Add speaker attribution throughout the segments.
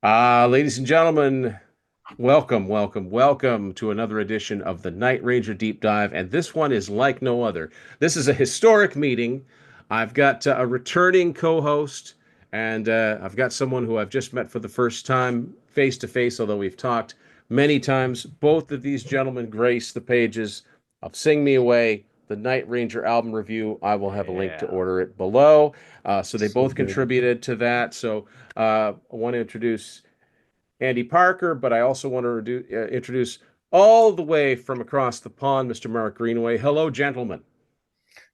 Speaker 1: Ladies and gentlemen, welcome to another edition of the Night Ranger Deep Dive. And this one is like no other. This is a historic meeting. I've got a returning co host, and I've got someone who I've just met for the first time face to face, although we've talked many times. Both of these gentlemen grace the pages of Sing Me Away, the Night Ranger album review. I will have a link to
Speaker 2: Yeah.
Speaker 1: order it below. So they
Speaker 3: So
Speaker 1: both
Speaker 3: good.
Speaker 1: contributed to that. So I want to introduce Andy Parker, but I also want to introduce all the way from across the pond, Mr. Mark Greenaway. Hello, gentlemen.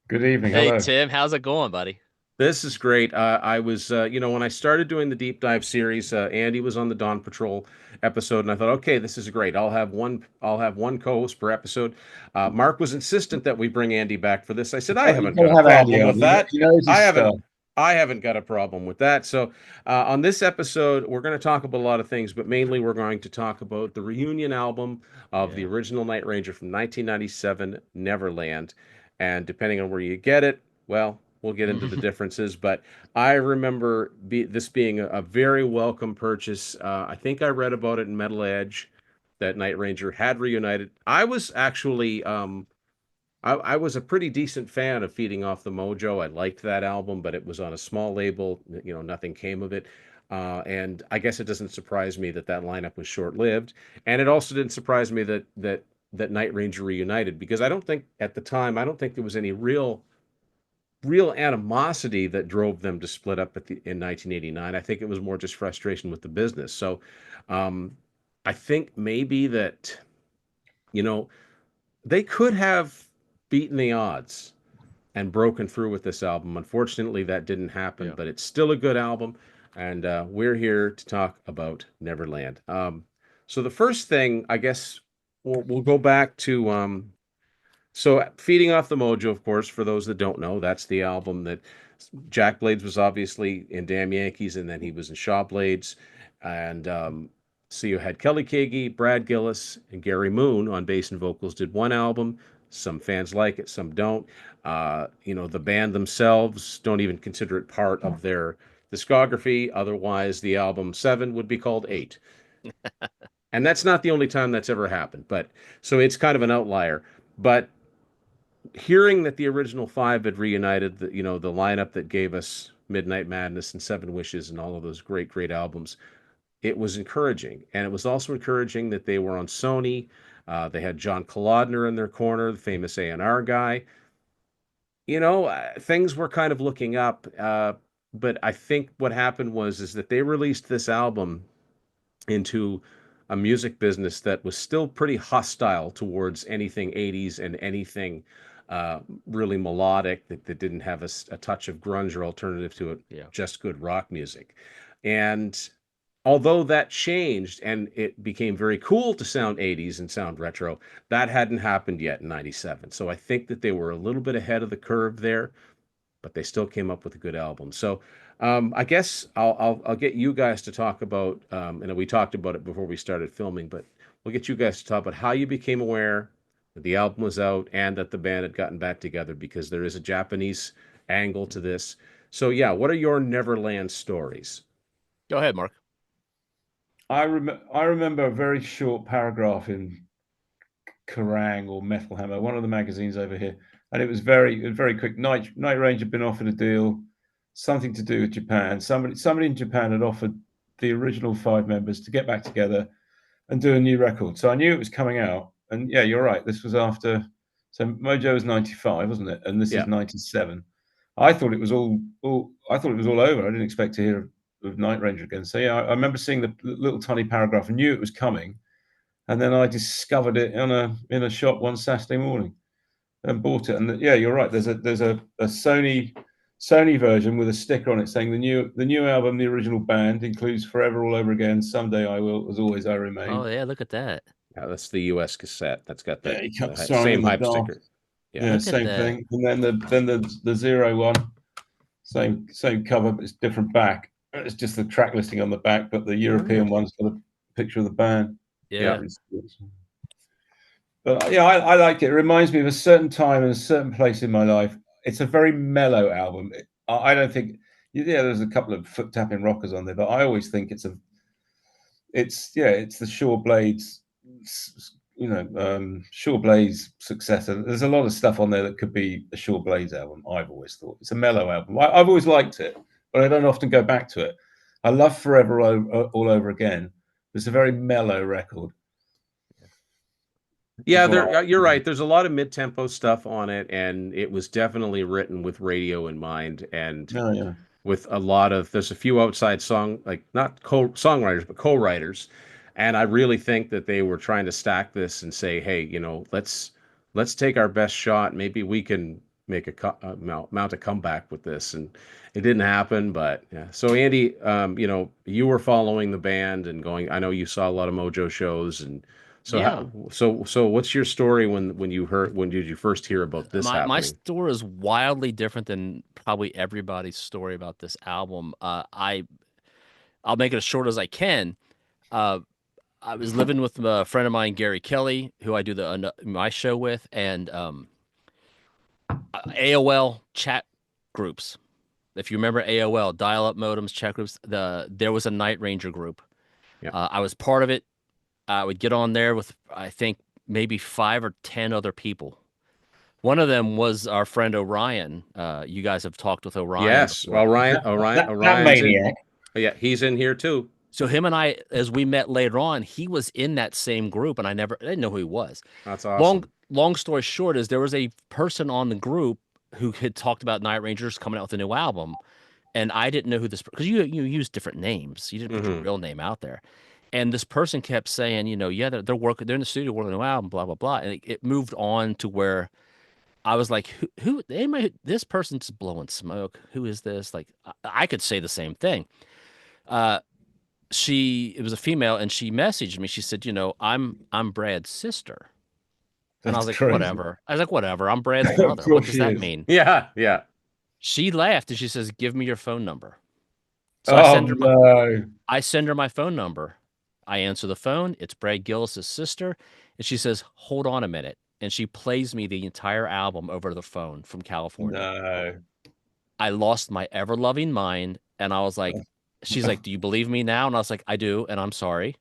Speaker 3: Good evening.
Speaker 2: Hey
Speaker 3: Hello.
Speaker 2: Tim, how's it going, buddy?
Speaker 1: This is great. I was, when I started doing the deep dive series, Andy was on the Dawn Patrol episode, and I thought, okay, this is great. I'll have one co-host per episode. Mark was insistent that we bring Andy back for this. I said, I
Speaker 3: You
Speaker 1: haven't got
Speaker 3: gotta
Speaker 1: a
Speaker 3: have Andy
Speaker 1: problem
Speaker 3: on.
Speaker 1: with that.
Speaker 3: He knows
Speaker 1: I
Speaker 3: his
Speaker 1: haven't.
Speaker 3: stuff.
Speaker 1: I haven't got a problem with that. So, on this episode, we're going to talk about a lot of things, but mainly we're going to talk about the reunion album of the
Speaker 2: Yeah.
Speaker 1: original Night Ranger from 1997, Neverland. And depending on where you get it, well, we'll get into the differences. But I remember this being a very welcome purchase. I think I read about it in Metal Edge that Night Ranger had reunited. I was actually I was a pretty decent fan of Feeding Off the Mojo. I liked that album, but it was on a small label. Nothing came of it. And I guess it doesn't surprise me that that lineup was short-lived. And it also didn't surprise me that Night Ranger reunited because I don't think at the time I don't think there was any real animosity that drove them to split up in 1989. I think it was more just frustration with the business. So um, I think maybe that you know they could have beaten the odds and broken through with this album. Unfortunately, that didn't happen,
Speaker 2: Yeah.
Speaker 1: but it's still a good album, and we're here to talk about Neverland. So the first thing, I guess, we'll go back to Feeding Off the Mojo, of course. For those that don't know, that's the album that Jack Blades was obviously in Damn Yankees, and then he was in Shaw Blades, and so you had Kelly Keagy, Brad Gillis, and Gary Moon on bass and vocals did one album. Some fans like it, some don't. The band themselves don't even consider it part of their discography. Otherwise, the album Seven would be called Eight. And that's not the only time that's ever happened. But so it's kind of an outlier. But hearing that the original five had reunited, the lineup that gave us Midnight Madness and Seven Wishes and all of those great albums, it was encouraging. And it was also encouraging that they were on Sony. They had John Kolodner in their corner, the famous A&R guy. Things were kind of looking up. But I think what happened is that they released this album into a music business that was still pretty hostile towards anything 80s and anything really melodic that didn't have a touch of grunge or alternative to it,
Speaker 2: Yeah.
Speaker 1: just good rock music. And although that changed and it became very cool to sound 80s and sound retro, that hadn't happened yet in 97. So I think that they were a little bit ahead of the curve there, but they still came up with a good album. So I guess I'll get you guys to talk about, and we talked about it before we started filming, but we'll get you guys to talk about how you became aware that the album was out and that the band had gotten back together because there is a Japanese angle to this. So yeah, what are your Neverland stories?
Speaker 2: Go ahead, Mark.
Speaker 3: I remember a very short paragraph in Kerrang or Metal Hammer, one of the magazines over here, and it was very quick. Night Range had been offered a deal, something to do with Japan. Somebody in Japan had offered the original five members to get back together and do a new record. So I knew it was coming out. And yeah, you're right. This was after. So Mojo was 95, wasn't it? And this
Speaker 1: Yeah.
Speaker 3: is 97. I thought it was all. I thought it was all over. I didn't expect to hear of Night Ranger again. So yeah, I remember seeing the little tiny paragraph and knew it was coming. And then I discovered it in a shop one Saturday morning and bought it. And yeah, you're right. There's a Sony version with a sticker on it saying the new album, the original band includes Forever All Over Again, Someday I Will, As Always I
Speaker 2: Oh
Speaker 3: Remain.
Speaker 2: yeah, look at that.
Speaker 1: Yeah, that's the US cassette. That's got that
Speaker 3: Yeah, he kept throwing
Speaker 1: same
Speaker 3: in the
Speaker 1: hype
Speaker 3: draft.
Speaker 1: sticker. Yeah.
Speaker 3: Yeah,
Speaker 2: Look at
Speaker 3: same
Speaker 2: that.
Speaker 3: thing. And then the zero one, same cover, but it's different back. It's just the track listing on the back, but the European one's got a picture of the band.
Speaker 2: Yeah.
Speaker 3: But yeah, I like it. It reminds me of a certain time and a certain place in my life. It's a very mellow album. I don't think, yeah, there's a couple of foot tapping rockers on there, but I always think it's it's the Shore Blades, Shore Blades successor. There's a lot of stuff on there that could be a Shore Blades album. I've always thought it's a mellow album. I've always liked it, but I don't often go back to it. I love Forever All Over Again. It's a very mellow record.
Speaker 1: Yeah, you're right. There's a lot of mid-tempo stuff on it, and it was definitely written with radio in mind, and
Speaker 3: yeah.
Speaker 1: with a lot of there's a few outside not songwriters, but co-writers, and I really think that they were trying to stack this and say, hey, let's take our best shot. Maybe we can make mount a comeback with this, and it didn't happen. But yeah. So Andy, you were following the band and going. I know you saw a lot of Mojo shows, and so
Speaker 2: Yeah.
Speaker 1: so what's your story when did you first hear about this
Speaker 2: My
Speaker 1: happening?
Speaker 2: story is wildly different than probably everybody's story about this album. I'll make it as short as I can. I was living with a friend of mine, Gary Kelly, who I do my show with, and AOL chat groups. If you remember AOL, dial-up modems, chat groups, there was a Night Ranger group.
Speaker 1: Yeah.
Speaker 2: I was part of it. I would get on there with, I think, maybe 5 or 10 other people. One of them was our friend Orion. You guys have talked with Orion.
Speaker 1: Yes,
Speaker 2: before.
Speaker 3: That
Speaker 1: Orion's
Speaker 3: maniac.
Speaker 1: yeah, he's in here too.
Speaker 2: So him and I, as we met later on, he was in that same group, and I didn't know who he was.
Speaker 1: That's awesome.
Speaker 2: Long story short is there was a person on the group who had talked about Night Rangers coming out with a new album, and I didn't know who this, because you use different names, you didn't put your real name out there, and this person kept saying, yeah, they're in the studio working on a new album, blah blah blah, and it moved on to where I was like, who this person's blowing smoke. Who is this? Like, I could say the same thing. It was a female, and she messaged me. She said, I'm Brad's sister. And I was like,
Speaker 3: crazy.
Speaker 2: whatever. I'm Brad's brother. What does that mean?
Speaker 1: Yeah, yeah.
Speaker 2: She laughed and she says, give me your phone number. So I send her my phone number. I answer the phone. It's Brad Gillis' sister. And she says, hold on a minute. And she plays me the entire album over the phone from California.
Speaker 3: No.
Speaker 2: I lost my ever-loving mind. And I was like, she's like, do you believe me now? And I was like, I do. And I'm sorry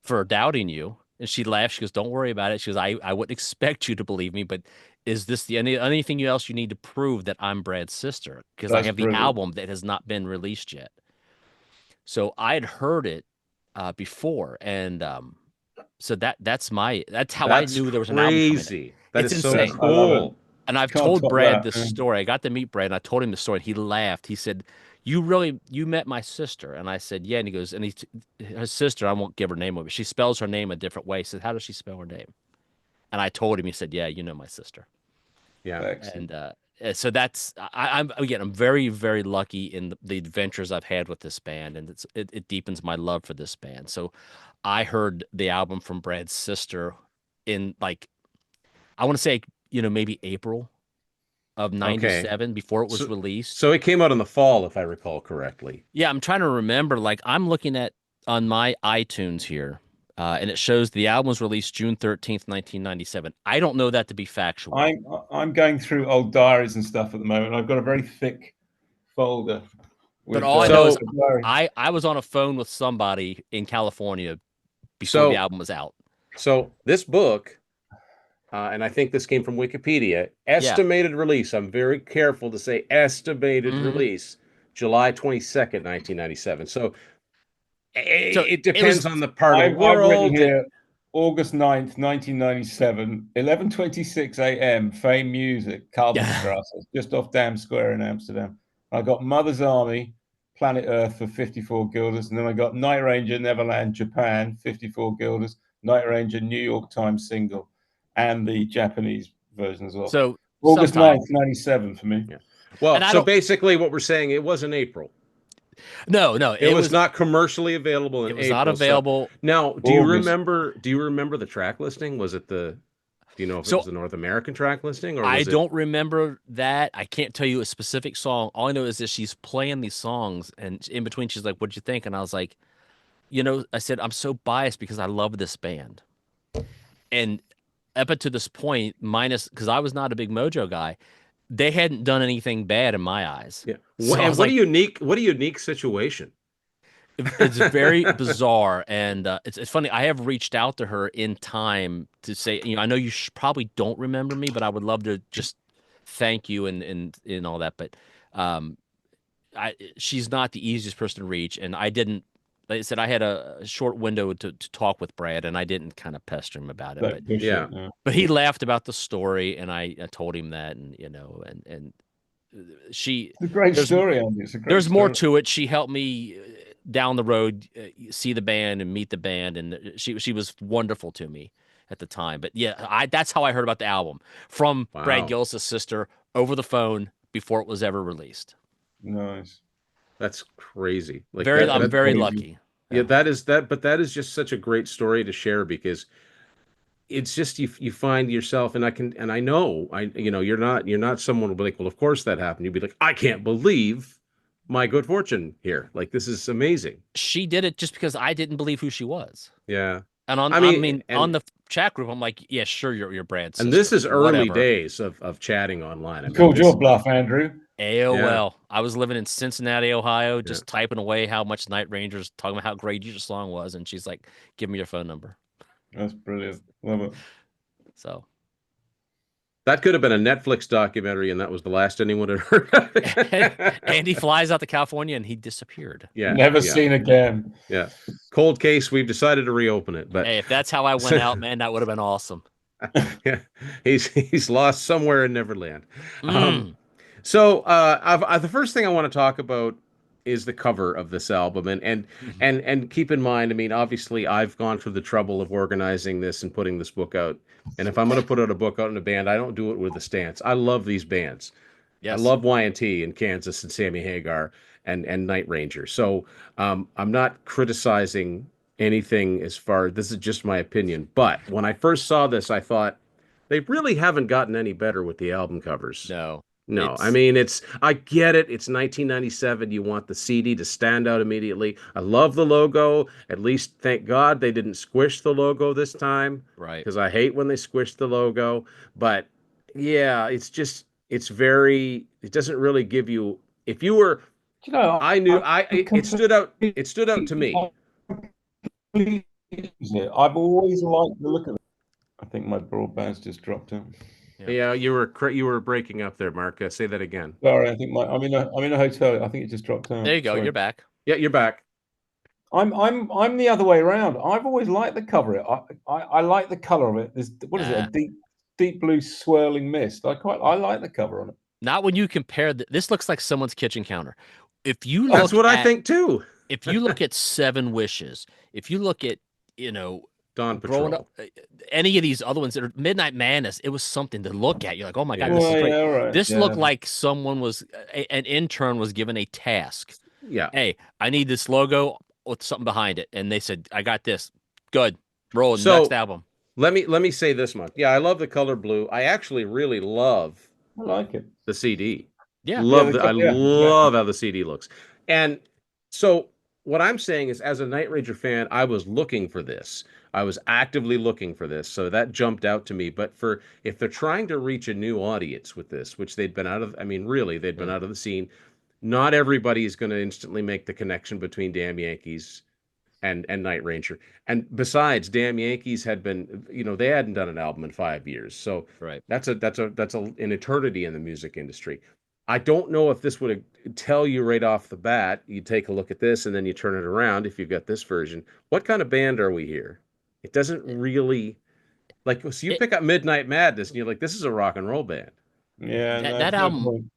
Speaker 2: for doubting you. And she laughed. She goes, don't worry about it. She goes, I wouldn't expect you to believe me, but is this anything else you need to prove that I'm Brad's sister? Because I have the album that has not been released yet. So I had heard it before. And so that's how I knew there was an album coming.
Speaker 1: That
Speaker 2: it's
Speaker 1: is
Speaker 2: insane.
Speaker 1: So cool.
Speaker 2: And I've told Brad this story. I got to meet Brad and I told him the story and he laughed. He said, you met my sister? And I said, yeah. And he goes, and her sister, I won't give her name away, but she spells her name a different way. He said, how does she spell her name? And I told him, he said, yeah, you know my sister.
Speaker 1: Yeah.
Speaker 3: Excellent.
Speaker 2: And so that's, I'm very, very lucky in the adventures I've had with this band, and it deepens my love for this band. So I heard the album from Brad's sister in I want to say, maybe April of 97 before it was released.
Speaker 1: So it came out in the fall, if I recall correctly.
Speaker 2: Yeah, I'm trying to remember. I'm looking at on my iTunes here, and it shows the album was released June 13th, 1997. I don't know that to be factual.
Speaker 3: I'm going through old diaries and stuff at the moment. I've got a very thick folder.
Speaker 2: But all I know is I was on a phone with somebody in California before the album was out.
Speaker 1: So this book, and I think this came from Wikipedia, estimated release. I'm very careful to say estimated release, July 22nd, 1997. So it depends on the part of the world.
Speaker 3: I've written here, August 9th, 1997, 11:26 a.m., Fame Music, Kalverstrasse, just off Dam Square in Amsterdam. I got Mother's Army, Planet Earth for 54 guilders, and then I got Night Ranger, Neverland, Japan, 54 guilders, Night Ranger, New York Times single, and the Japanese version as well. So August 9th, 97 for me.
Speaker 1: Yeah. Well, so basically what we're saying, it wasn't April.
Speaker 2: No,
Speaker 1: it was not commercially available in April.
Speaker 2: It was not available.
Speaker 1: So, now, do you remember the track listing? Was it do you know if it was the North American track listing? Or
Speaker 2: I don't remember that. I can't tell you a specific song. All I know is that she's playing these songs, and in between she's like, what'd you think? And I was like, I said, I'm so biased because I love this band. And up to this point, because I was not a big Mojo guy, they hadn't done anything bad in my eyes.
Speaker 1: Yeah. So what a unique situation.
Speaker 2: It's very bizarre, and it's funny. I have reached out to her in time to say, I know you probably don't remember me, but I would love to just thank you and all that. But um, she's not the easiest person to reach, and I didn't. Like I said, I had a short window to talk with Brad, and I didn't kind of pester him about it.
Speaker 3: Don't push
Speaker 1: Yeah.
Speaker 3: it. No.
Speaker 2: But he laughed about the story, and I told him that, and she
Speaker 3: It's a great
Speaker 2: there's
Speaker 3: story, Andy. It's a great
Speaker 2: there's more
Speaker 3: story.
Speaker 2: to it. She helped me down the road see the band and meet the band, and she was wonderful to me at the time. But yeah, that's how I heard about the album from Brad
Speaker 1: Wow.
Speaker 2: Gillis' sister over the phone before it was ever released.
Speaker 3: Nice.
Speaker 1: That's crazy. Like
Speaker 2: I'm very
Speaker 3: crazy.
Speaker 2: lucky.
Speaker 1: yeah, that is that, but that is just such a great story to share because it's just you find yourself, and I know you're not someone who'll be like, well, of course that happened. You'd be like, I can't believe my good fortune here. Like this is amazing.
Speaker 2: She did it just because I didn't believe who she was.
Speaker 1: Yeah.
Speaker 2: And
Speaker 1: I mean,
Speaker 2: on the chat group, I'm like, yeah, sure, you're Brad's
Speaker 1: and
Speaker 2: sister,
Speaker 1: this is early
Speaker 2: whatever.
Speaker 1: days of chatting online. I mean,
Speaker 3: Called
Speaker 1: this,
Speaker 3: your bluff, Andrew.
Speaker 2: AOL. I was living in Cincinnati, Ohio,
Speaker 1: Yeah.
Speaker 2: just typing away how much Night Rangers, talking about how great your song was, and she's like, "Give me your phone number."
Speaker 3: That's brilliant. Love it.
Speaker 2: So
Speaker 1: that could have been a Netflix documentary, and that was the last anyone had heard.
Speaker 2: and he flies out to California, and he disappeared.
Speaker 1: Yeah.
Speaker 3: Never
Speaker 1: yeah,
Speaker 3: seen again.
Speaker 1: Yeah. Cold case. We've decided to reopen it, but
Speaker 2: Hey, if that's how I went out, man, that would have been awesome.
Speaker 1: yeah, he's lost somewhere in Neverland.
Speaker 2: Mm.
Speaker 1: So the first thing I want to talk about is the cover of this album, and keep in mind, I mean, obviously, I've gone through the trouble of organizing this and putting this book out. And if I'm going to put out a book out in a band, I don't do it with a stance. I love these bands. I
Speaker 2: Yes.
Speaker 1: love Y&T in Kansas and Sammy Hagar and Night Ranger. So I'm not criticizing anything as far. This is just my opinion. But when I first saw this, I thought they really haven't gotten any better with the album covers.
Speaker 2: No.
Speaker 1: No, I mean I get it. It's 1997. You want the CD to stand out immediately. I love the logo. At least thank God they didn't squish the logo this time.
Speaker 2: Right.
Speaker 1: Because I hate when they squish the logo. But yeah, it's it doesn't really give you, if you were,
Speaker 3: Do you know,
Speaker 1: it stood out to me.
Speaker 3: I've always liked the look of it. I think my broadband's just dropped out.
Speaker 1: Yeah, you were breaking up there, Mark. Say that again.
Speaker 3: Sorry, I think I'm in a hotel. I think it just dropped out.
Speaker 2: There you go.
Speaker 3: Sorry.
Speaker 2: You're back.
Speaker 1: Yeah, you're back.
Speaker 3: I'm the other way around. I've always liked the cover. I like the color of it. What is it? A deep blue swirling mist. I like the cover on it.
Speaker 2: Not when you compare this looks like someone's kitchen counter. If you
Speaker 1: That's what I think too.
Speaker 2: If you look at Seven Wishes, if you look at
Speaker 1: Dawn
Speaker 2: growing
Speaker 1: Patrol,
Speaker 2: up, any of these other ones that are Midnight Madness, it was something to look at. You're like, oh my God,
Speaker 1: Yeah.
Speaker 2: this is great.
Speaker 3: Yeah, right.
Speaker 2: This looked like someone was an intern was given a task.
Speaker 1: Yeah.
Speaker 2: Hey, I need this logo with something behind it, and they said, I got this. Good. Roll
Speaker 1: So,
Speaker 2: next album.
Speaker 1: Let me say this much. Yeah, I love the color blue. I actually really love
Speaker 3: I like it.
Speaker 1: the CD.
Speaker 2: Yeah.
Speaker 1: I love how the CD looks. And so what I'm saying is, as a Night Ranger fan, I was looking for this. I was actively looking for this. So that jumped out to me. But if they're trying to reach a new audience with this, which they'd been out of, I mean, really, they'd been out of the scene. Not everybody is going to instantly make the connection between Damn Yankees and Night Ranger. And besides, Damn Yankees had been, they hadn't done an album in 5 years. So
Speaker 2: Right.
Speaker 1: that's an eternity in the music industry. I don't know if this would tell you right off the bat. You take a look at this and then you turn it around. If you've got this version, what kind of band are we here? It doesn't really so you pick up Midnight Madness and you're like, this is a rock and roll band.
Speaker 3: Yeah,
Speaker 2: that album,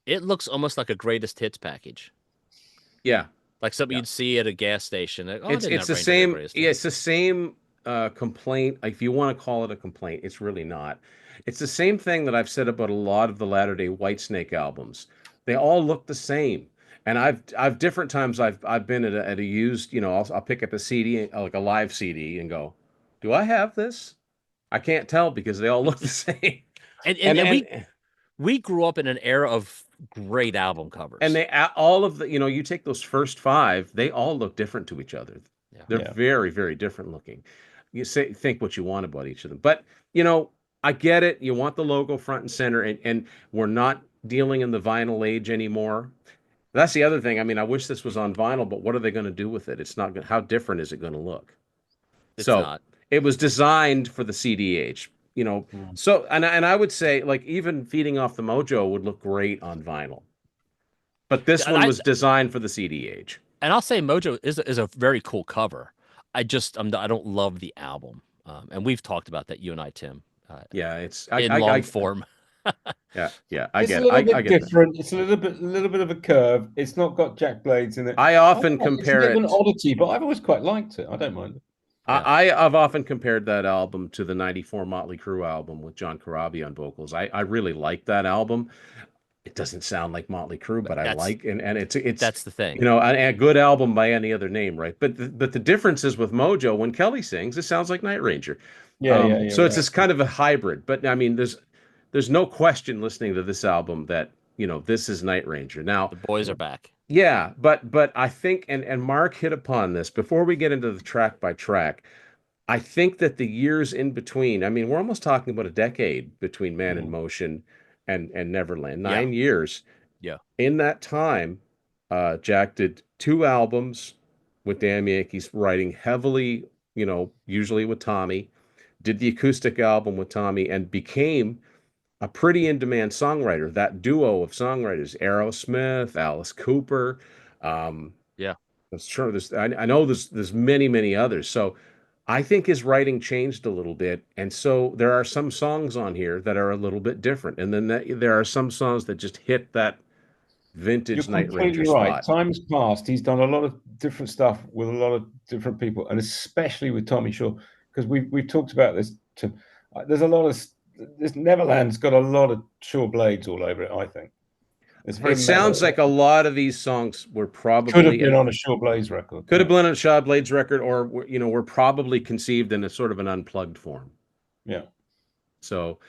Speaker 2: it looks almost like a greatest hits package.
Speaker 1: Yeah.
Speaker 2: Like something you'd see at a gas station. Like,
Speaker 1: it's the same. Yeah, it's the same complaint. If you want to call it a complaint, it's really not. It's the same thing that I've said about a lot of the latter-day Whitesnake albums. They all look the same. And I've different times I've been at a used, I'll pick up a CD, like a live CD, and go, do I have this? I can't tell because they all look the same.
Speaker 2: And we grew up in an era of great album covers.
Speaker 1: And they all of the, you take those first 5, they all look different to each other.
Speaker 2: Yeah.
Speaker 1: They're very, very different looking. You think what you want about each of them. But, I get it. You want the logo front and center, and we're not dealing in the vinyl age anymore. That's the other thing. I mean, I wish this was on vinyl, but what are they going to do with it? It's not going. How different is it going to look?
Speaker 2: It's
Speaker 1: So
Speaker 2: not.
Speaker 1: it was designed for the CDH, you know.
Speaker 3: Mm.
Speaker 1: So and I would say like even feeding off the Mojo would look great on vinyl, but this
Speaker 2: And
Speaker 1: one
Speaker 2: I
Speaker 1: was designed for the CDH.
Speaker 2: and I'll say Mojo is a very cool cover. I don't love the album, and we've talked about that, you and I, Tim,
Speaker 1: Yeah, it's
Speaker 2: in long form.
Speaker 1: yeah, I
Speaker 3: It's a
Speaker 1: get it.
Speaker 3: little
Speaker 1: I
Speaker 3: bit
Speaker 1: get that.
Speaker 3: different. It's a little bit of a curve. It's not got Jack Blades in it.
Speaker 1: I often
Speaker 3: It's a bit
Speaker 1: compare
Speaker 3: of an
Speaker 1: it.
Speaker 3: oddity, but I've always quite liked it. I don't mind it.
Speaker 2: Yeah.
Speaker 1: I've often compared that album to the '94 Motley Crue album with John Corabi on vocals. I really like that album. It doesn't sound like Motley Crue,
Speaker 2: But
Speaker 1: but I like and it's
Speaker 2: that's the thing.
Speaker 1: you know a good album by any other name, right? But the difference is with Mojo when Kelly sings, it sounds like Night Ranger.
Speaker 3: Yeah,
Speaker 1: So it's
Speaker 3: right.
Speaker 1: this kind of a hybrid. But I mean, there's no question listening to this album that this is Night Ranger. Now,
Speaker 2: The boys are back.
Speaker 1: yeah, but I think and Mark hit upon this before we get into the track by track. I think that the years in between, I mean, we're almost talking about a decade between Man in
Speaker 3: Mm.
Speaker 1: Motion and Neverland,
Speaker 2: Yeah.
Speaker 1: 9 years.
Speaker 2: Yeah.
Speaker 1: In that time, Jack did 2 albums with Damn Yankees, writing heavily, usually with Tommy, did the acoustic album with Tommy, and became a pretty in-demand songwriter. That duo of songwriters, Aerosmith, Alice Cooper, um,
Speaker 2: Yeah.
Speaker 1: I'm sure I know there's many, many others. So I think his writing changed a little bit. And so there are some songs on here that are a little bit different. And then there are some songs that just hit that
Speaker 3: You're
Speaker 1: vintage Night Ranger
Speaker 3: completely right.
Speaker 1: spot.
Speaker 3: Time's passed. He's done a lot of different stuff with a lot of different people, and especially with Tommy Shaw, because we've talked about this. There's a lot of this Neverland's got a lot of Shaw Blades all over it. I think it's very
Speaker 1: It sounds
Speaker 3: mellow.
Speaker 1: like a lot of these songs were
Speaker 3: Could have
Speaker 1: probably
Speaker 3: been on a Shaw Blades record.
Speaker 1: could have been on a Shaw Blades record, or were probably conceived in a sort of an unplugged form.
Speaker 3: Yeah.
Speaker 1: So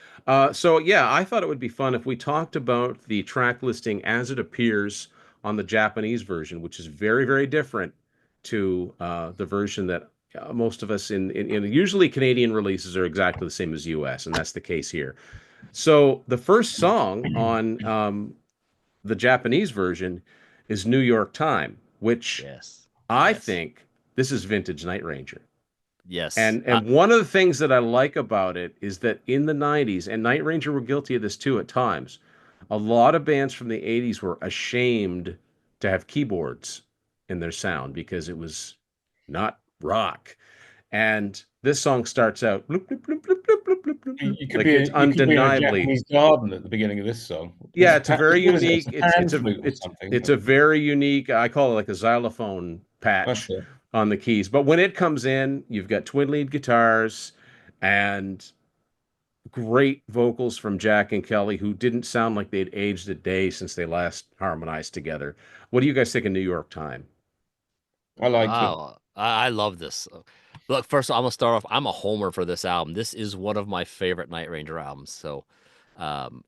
Speaker 1: yeah, I thought it would be fun if we talked about the track listing as it appears on the Japanese version, which is very, very different to the version that most of us in usually Canadian releases are exactly the same as US, and that's the case here. So the first song on the Japanese version is New York Time, which
Speaker 2: Yes.
Speaker 1: I
Speaker 2: Yes.
Speaker 1: think this is vintage Night Ranger.
Speaker 2: Yes.
Speaker 1: And one of the things that I like about it is that in the 90s, and Night Ranger were guilty of this too at times, a lot of bands from the 80s were ashamed to have keyboards in their sound because it was not rock. And this song starts out bloop, bloop, bloop, bloop, bloop, bloop, bloop, bloop, bloop, like it's
Speaker 3: You could be in a
Speaker 1: undeniably.
Speaker 3: Japanese garden at the beginning of this song.
Speaker 1: Yeah, it's a very
Speaker 3: What is it?
Speaker 1: unique.
Speaker 3: It's a pan flute or
Speaker 1: It's
Speaker 3: something.
Speaker 1: it's a very unique. I call it like a xylophone
Speaker 3: That's
Speaker 1: patch
Speaker 3: it.
Speaker 1: on the keys. But when it comes in, you've got twin lead guitars and great vocals from Jack and Kelly, who didn't sound like they'd aged a day since they last harmonized together. What do you guys think of New York Time?
Speaker 3: I like it.
Speaker 2: Oh, I love this. Look, first I'm gonna start off. I'm a homer for this album. This is one of my favorite Night Ranger albums. So, um,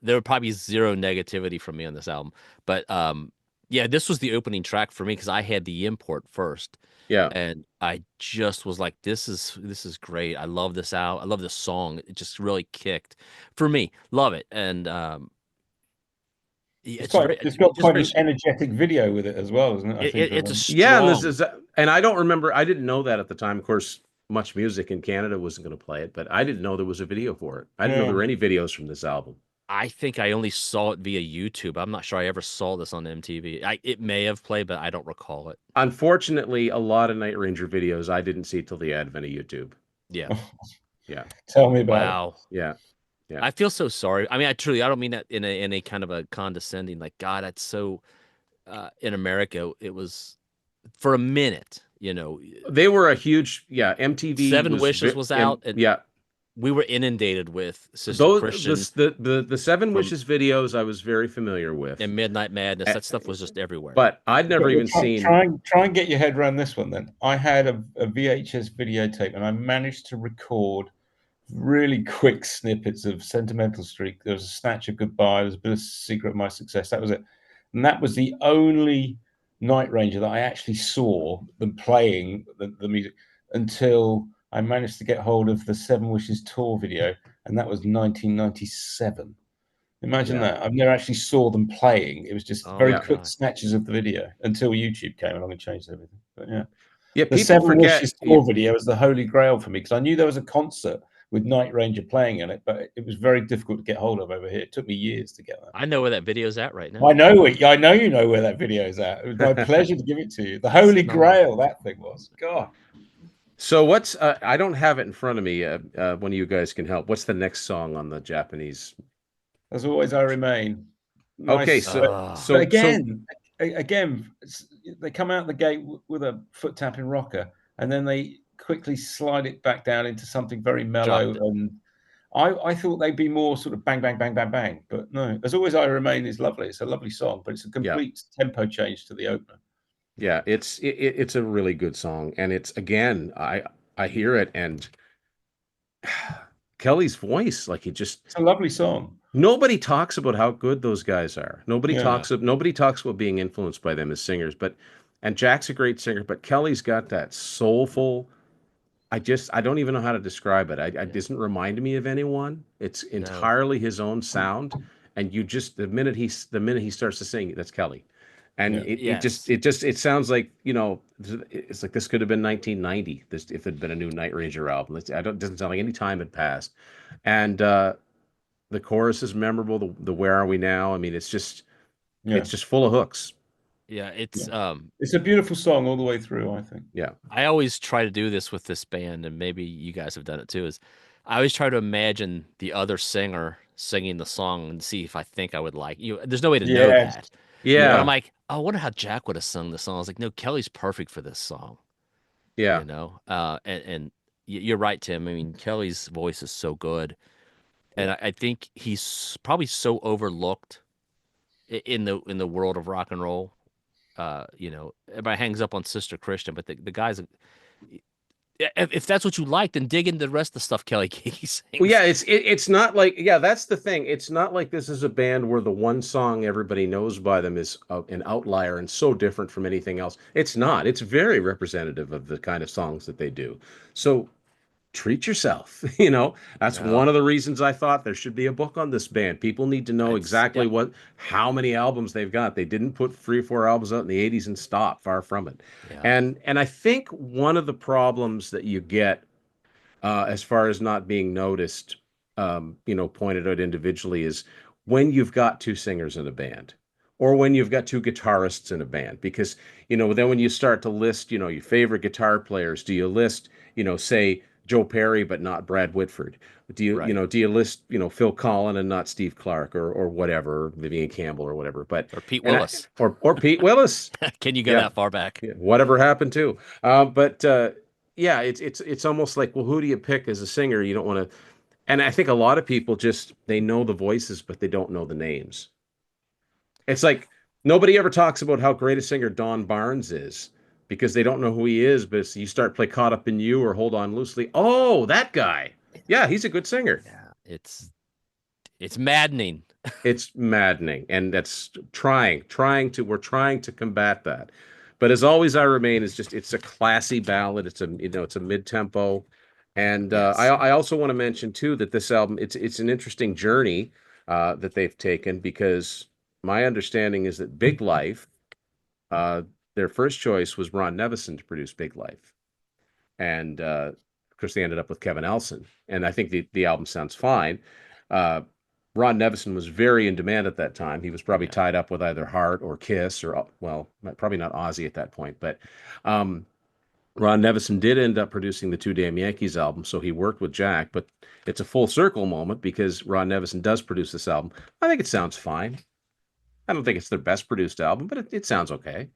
Speaker 2: there would probably be zero negativity from me on this album. But yeah, this was the opening track for me because I had the import first,
Speaker 1: Yeah,
Speaker 2: and I just was like, "This is great. I love this out. I love this song. It just really kicked for me. Love it." And yeah,
Speaker 3: It's got
Speaker 2: just
Speaker 3: quite
Speaker 2: very.
Speaker 3: an energetic video with it as well, isn't it? I think
Speaker 2: It's a
Speaker 1: yeah, and
Speaker 2: strong.
Speaker 1: and I don't remember. I didn't know that at the time. Of course, Much Music in Canada wasn't going to play it, but I didn't know there was a video for it. I didn't know there
Speaker 3: yeah.
Speaker 1: were any videos from this album.
Speaker 2: I think I only saw it via YouTube. I'm not sure I ever saw this on MTV. It may have played, but I don't recall it.
Speaker 1: Unfortunately, a lot of Night Ranger videos I didn't see till the advent of YouTube.
Speaker 2: Yeah.
Speaker 1: Yeah,
Speaker 3: Tell me about it.
Speaker 2: Wow.
Speaker 1: yeah, yeah.
Speaker 2: I feel so sorry. I mean, I don't mean that in a kind of a condescending, like, God, that's so in America, it was for a minute,
Speaker 1: They were a huge, yeah. MTV
Speaker 2: Seven
Speaker 1: was
Speaker 2: Wishes was out, and
Speaker 1: yeah.
Speaker 2: we were inundated with Sister
Speaker 1: Those
Speaker 2: Christian
Speaker 1: the Seven
Speaker 2: from
Speaker 1: Wishes videos I was very familiar with,
Speaker 2: and Midnight Madness.
Speaker 1: Uh,
Speaker 2: That stuff was just everywhere.
Speaker 1: but I'd never even seen.
Speaker 3: Try and get your head around this one. Then I had a VHS videotape, and I managed to record really quick snippets of Sentimental Streak. There was a snatch of Goodbye. There was a bit of Secret of My Success. That was it, and that was the only Night Ranger that I actually saw them playing the music until I managed to get hold of the Seven Wishes tour video, and that was 1997. Imagine
Speaker 1: Yeah.
Speaker 3: that. I've never actually saw them playing. It was just
Speaker 2: Oh
Speaker 3: very
Speaker 2: my
Speaker 3: quick
Speaker 2: God.
Speaker 3: snatches of the video until YouTube came along and changed everything. But yeah.
Speaker 1: Yeah,
Speaker 3: The
Speaker 1: people
Speaker 3: Seven
Speaker 1: forget.
Speaker 3: Wishes tour video was the holy grail for me because I knew there was a concert with Night Ranger playing in it, but it was very difficult to get hold of over here. It took me years to get that.
Speaker 2: I know where that video's at right
Speaker 3: I
Speaker 2: now.
Speaker 3: know it. I know you know where that video is at. It was my pleasure to give it to you. The holy
Speaker 2: Sitting on my-
Speaker 3: grail that thing was. God.
Speaker 1: So what's I don't have it in front of me. One of you guys can help. What's the next song on the Japanese?
Speaker 3: As always, I remain.
Speaker 1: Okay,
Speaker 3: Nice.
Speaker 1: so
Speaker 3: But,
Speaker 2: Ah,
Speaker 3: but
Speaker 1: so
Speaker 3: again, they come out the gate with a foot tapping rocker, and then they quickly slide it back down into something very mellow.
Speaker 2: dropped it.
Speaker 3: And I thought they'd be more sort of bang, bang, bang, bang, bang. But no, as always, I remain is lovely. It's a lovely song, but it's a
Speaker 1: yeah,
Speaker 3: complete tempo change to the opener.
Speaker 1: yeah, it's a really good song, and it's again, I hear it, and Kelly's voice, like he just
Speaker 3: It's a lovely song.
Speaker 1: nobody talks about how good those guys are.
Speaker 3: Yeah.
Speaker 1: Nobody talks about being influenced by them as singers, but and Jack's a great singer, but Kelly's got that soulful. I don't even know how to describe it. I
Speaker 2: Yeah.
Speaker 1: it doesn't remind me of anyone. It's
Speaker 2: No.
Speaker 1: entirely his own sound, and you just the minute he starts to sing, that's Kelly, and
Speaker 3: Yeah.
Speaker 2: Yes.
Speaker 1: it sounds like it's like this could have been 1990. This if it had been a new Night Ranger album. I don't doesn't sound like any time had passed, and the chorus is memorable. The Where Are We Now? I mean,
Speaker 3: Yeah.
Speaker 1: it's just full of hooks.
Speaker 2: Yeah. It's
Speaker 3: Yeah. It's a beautiful song all the way through, I think.
Speaker 1: Yeah,
Speaker 2: I always try to do this with this band, and maybe you guys have done it too, is I always try to imagine the other singer singing the song and see if I think I would like you. There's no way to know
Speaker 3: Yes.
Speaker 2: that. But I'm
Speaker 1: yeah,
Speaker 3: Yeah.
Speaker 2: like, oh, I wonder how Jack would have sung the song. I was like, no, Kelly's perfect for this song,
Speaker 1: yeah,
Speaker 2: you know? And you're right, Tim. I mean, Kelly's voice is so good. And
Speaker 1: yeah.
Speaker 2: I think he's probably so overlooked in the world of rock and roll. Everybody hangs up on Sister Christian, but the guy's if that's what you like, then dig into the rest of the stuff Kelly Key
Speaker 1: Well,
Speaker 2: sings.
Speaker 1: yeah, it's not like that's the thing. It's not like this is a band where the one song everybody knows by them is an outlier and so different from anything else. It's not. It's very representative of the kind of songs that they do. So treat yourself. That's
Speaker 2: Yeah,
Speaker 1: one of the reasons I thought there should be a book on this band. People need to know exactly
Speaker 2: yep,
Speaker 1: how many albums they've got. They didn't put 3 or 4 albums out in the '80s and stop. Far from it.
Speaker 2: yeah,
Speaker 1: And I think one of the problems that you get as far as not being noticed, pointed out individually is when you've got two singers in a band or when you've got two guitarists in a band. Because, then when you start to list, your favorite guitar players, do you list, say Joe Perry, but not Brad Whitford?
Speaker 2: right.
Speaker 1: Do you list, Phil Collin and not Steve Clark or whatever, Vivian Campbell or whatever? But,
Speaker 2: Or Pete
Speaker 1: and
Speaker 2: Willis.
Speaker 1: or Pete Willis.
Speaker 2: Can you go
Speaker 1: Yeah.
Speaker 2: that far back?
Speaker 1: Yeah, whatever happened to? But yeah, it's almost like, well, who do you pick as a singer? You don't want to, and I think a lot of people just they know the voices, but they don't know the names. It's like nobody ever talks about how great a singer Don Barnes is because they don't know who he is. But you start play Caught Up in You or Hold On Loosely. Oh, that guy. Yeah, he's a good singer.
Speaker 2: Yeah, it's maddening.
Speaker 1: It's maddening, and that's we're trying to combat that. But as always, I remain is just it's a classy ballad. It's a mid tempo, and
Speaker 2: Yes.
Speaker 1: I also want to mention too that this album it's an interesting journey that they've taken because my understanding is that Big Life, uh, their first choice was Ron Nevison to produce Big Life, and of course they ended up with Kevin Elson, and I think the album sounds fine. Uh, Ron Nevison was very in demand at that time. He was probably
Speaker 2: Yeah.
Speaker 1: tied up with either Heart or Kiss or well, probably not Ozzy at that point, but um, Ron Nevison did end up producing the Two Damn Yankees album, so he worked with Jack. But it's a full circle moment because Ron Nevison does produce this album. I think it sounds fine. I don't think it's their best produced album, but it sounds okay.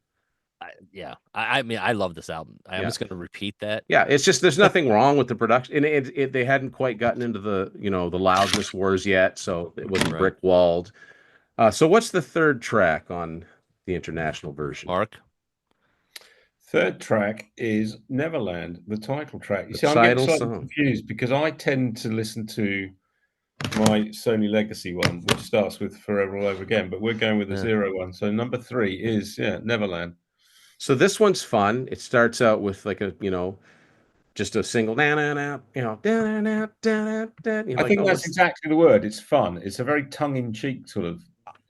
Speaker 2: Yeah. I mean, I love this album. I'm
Speaker 1: Yeah.
Speaker 2: just going to repeat that.
Speaker 1: Yeah, it's just there's nothing wrong with the production, and they hadn't quite gotten into the the loudness wars yet, so it wasn't
Speaker 2: Right.
Speaker 1: brick walled. So what's the third track on the international version?
Speaker 2: Mark.
Speaker 3: Third track is Neverland, the title track. You
Speaker 1: The
Speaker 3: see, I'm getting
Speaker 1: title
Speaker 3: slightly
Speaker 1: song.
Speaker 3: confused because I tend to listen to my Sony Legacy one, which starts with Forever All Over Again, but we're going with the
Speaker 2: Yeah.
Speaker 3: zero one. So number 3 is Neverland.
Speaker 1: So this one's fun. It starts out with like a just a single, na na na, da na da da. You're
Speaker 3: I
Speaker 1: like,
Speaker 3: think
Speaker 1: oh,
Speaker 3: that's
Speaker 1: this.
Speaker 3: exactly the word. It's fun. It's a very tongue-in-cheek sort of.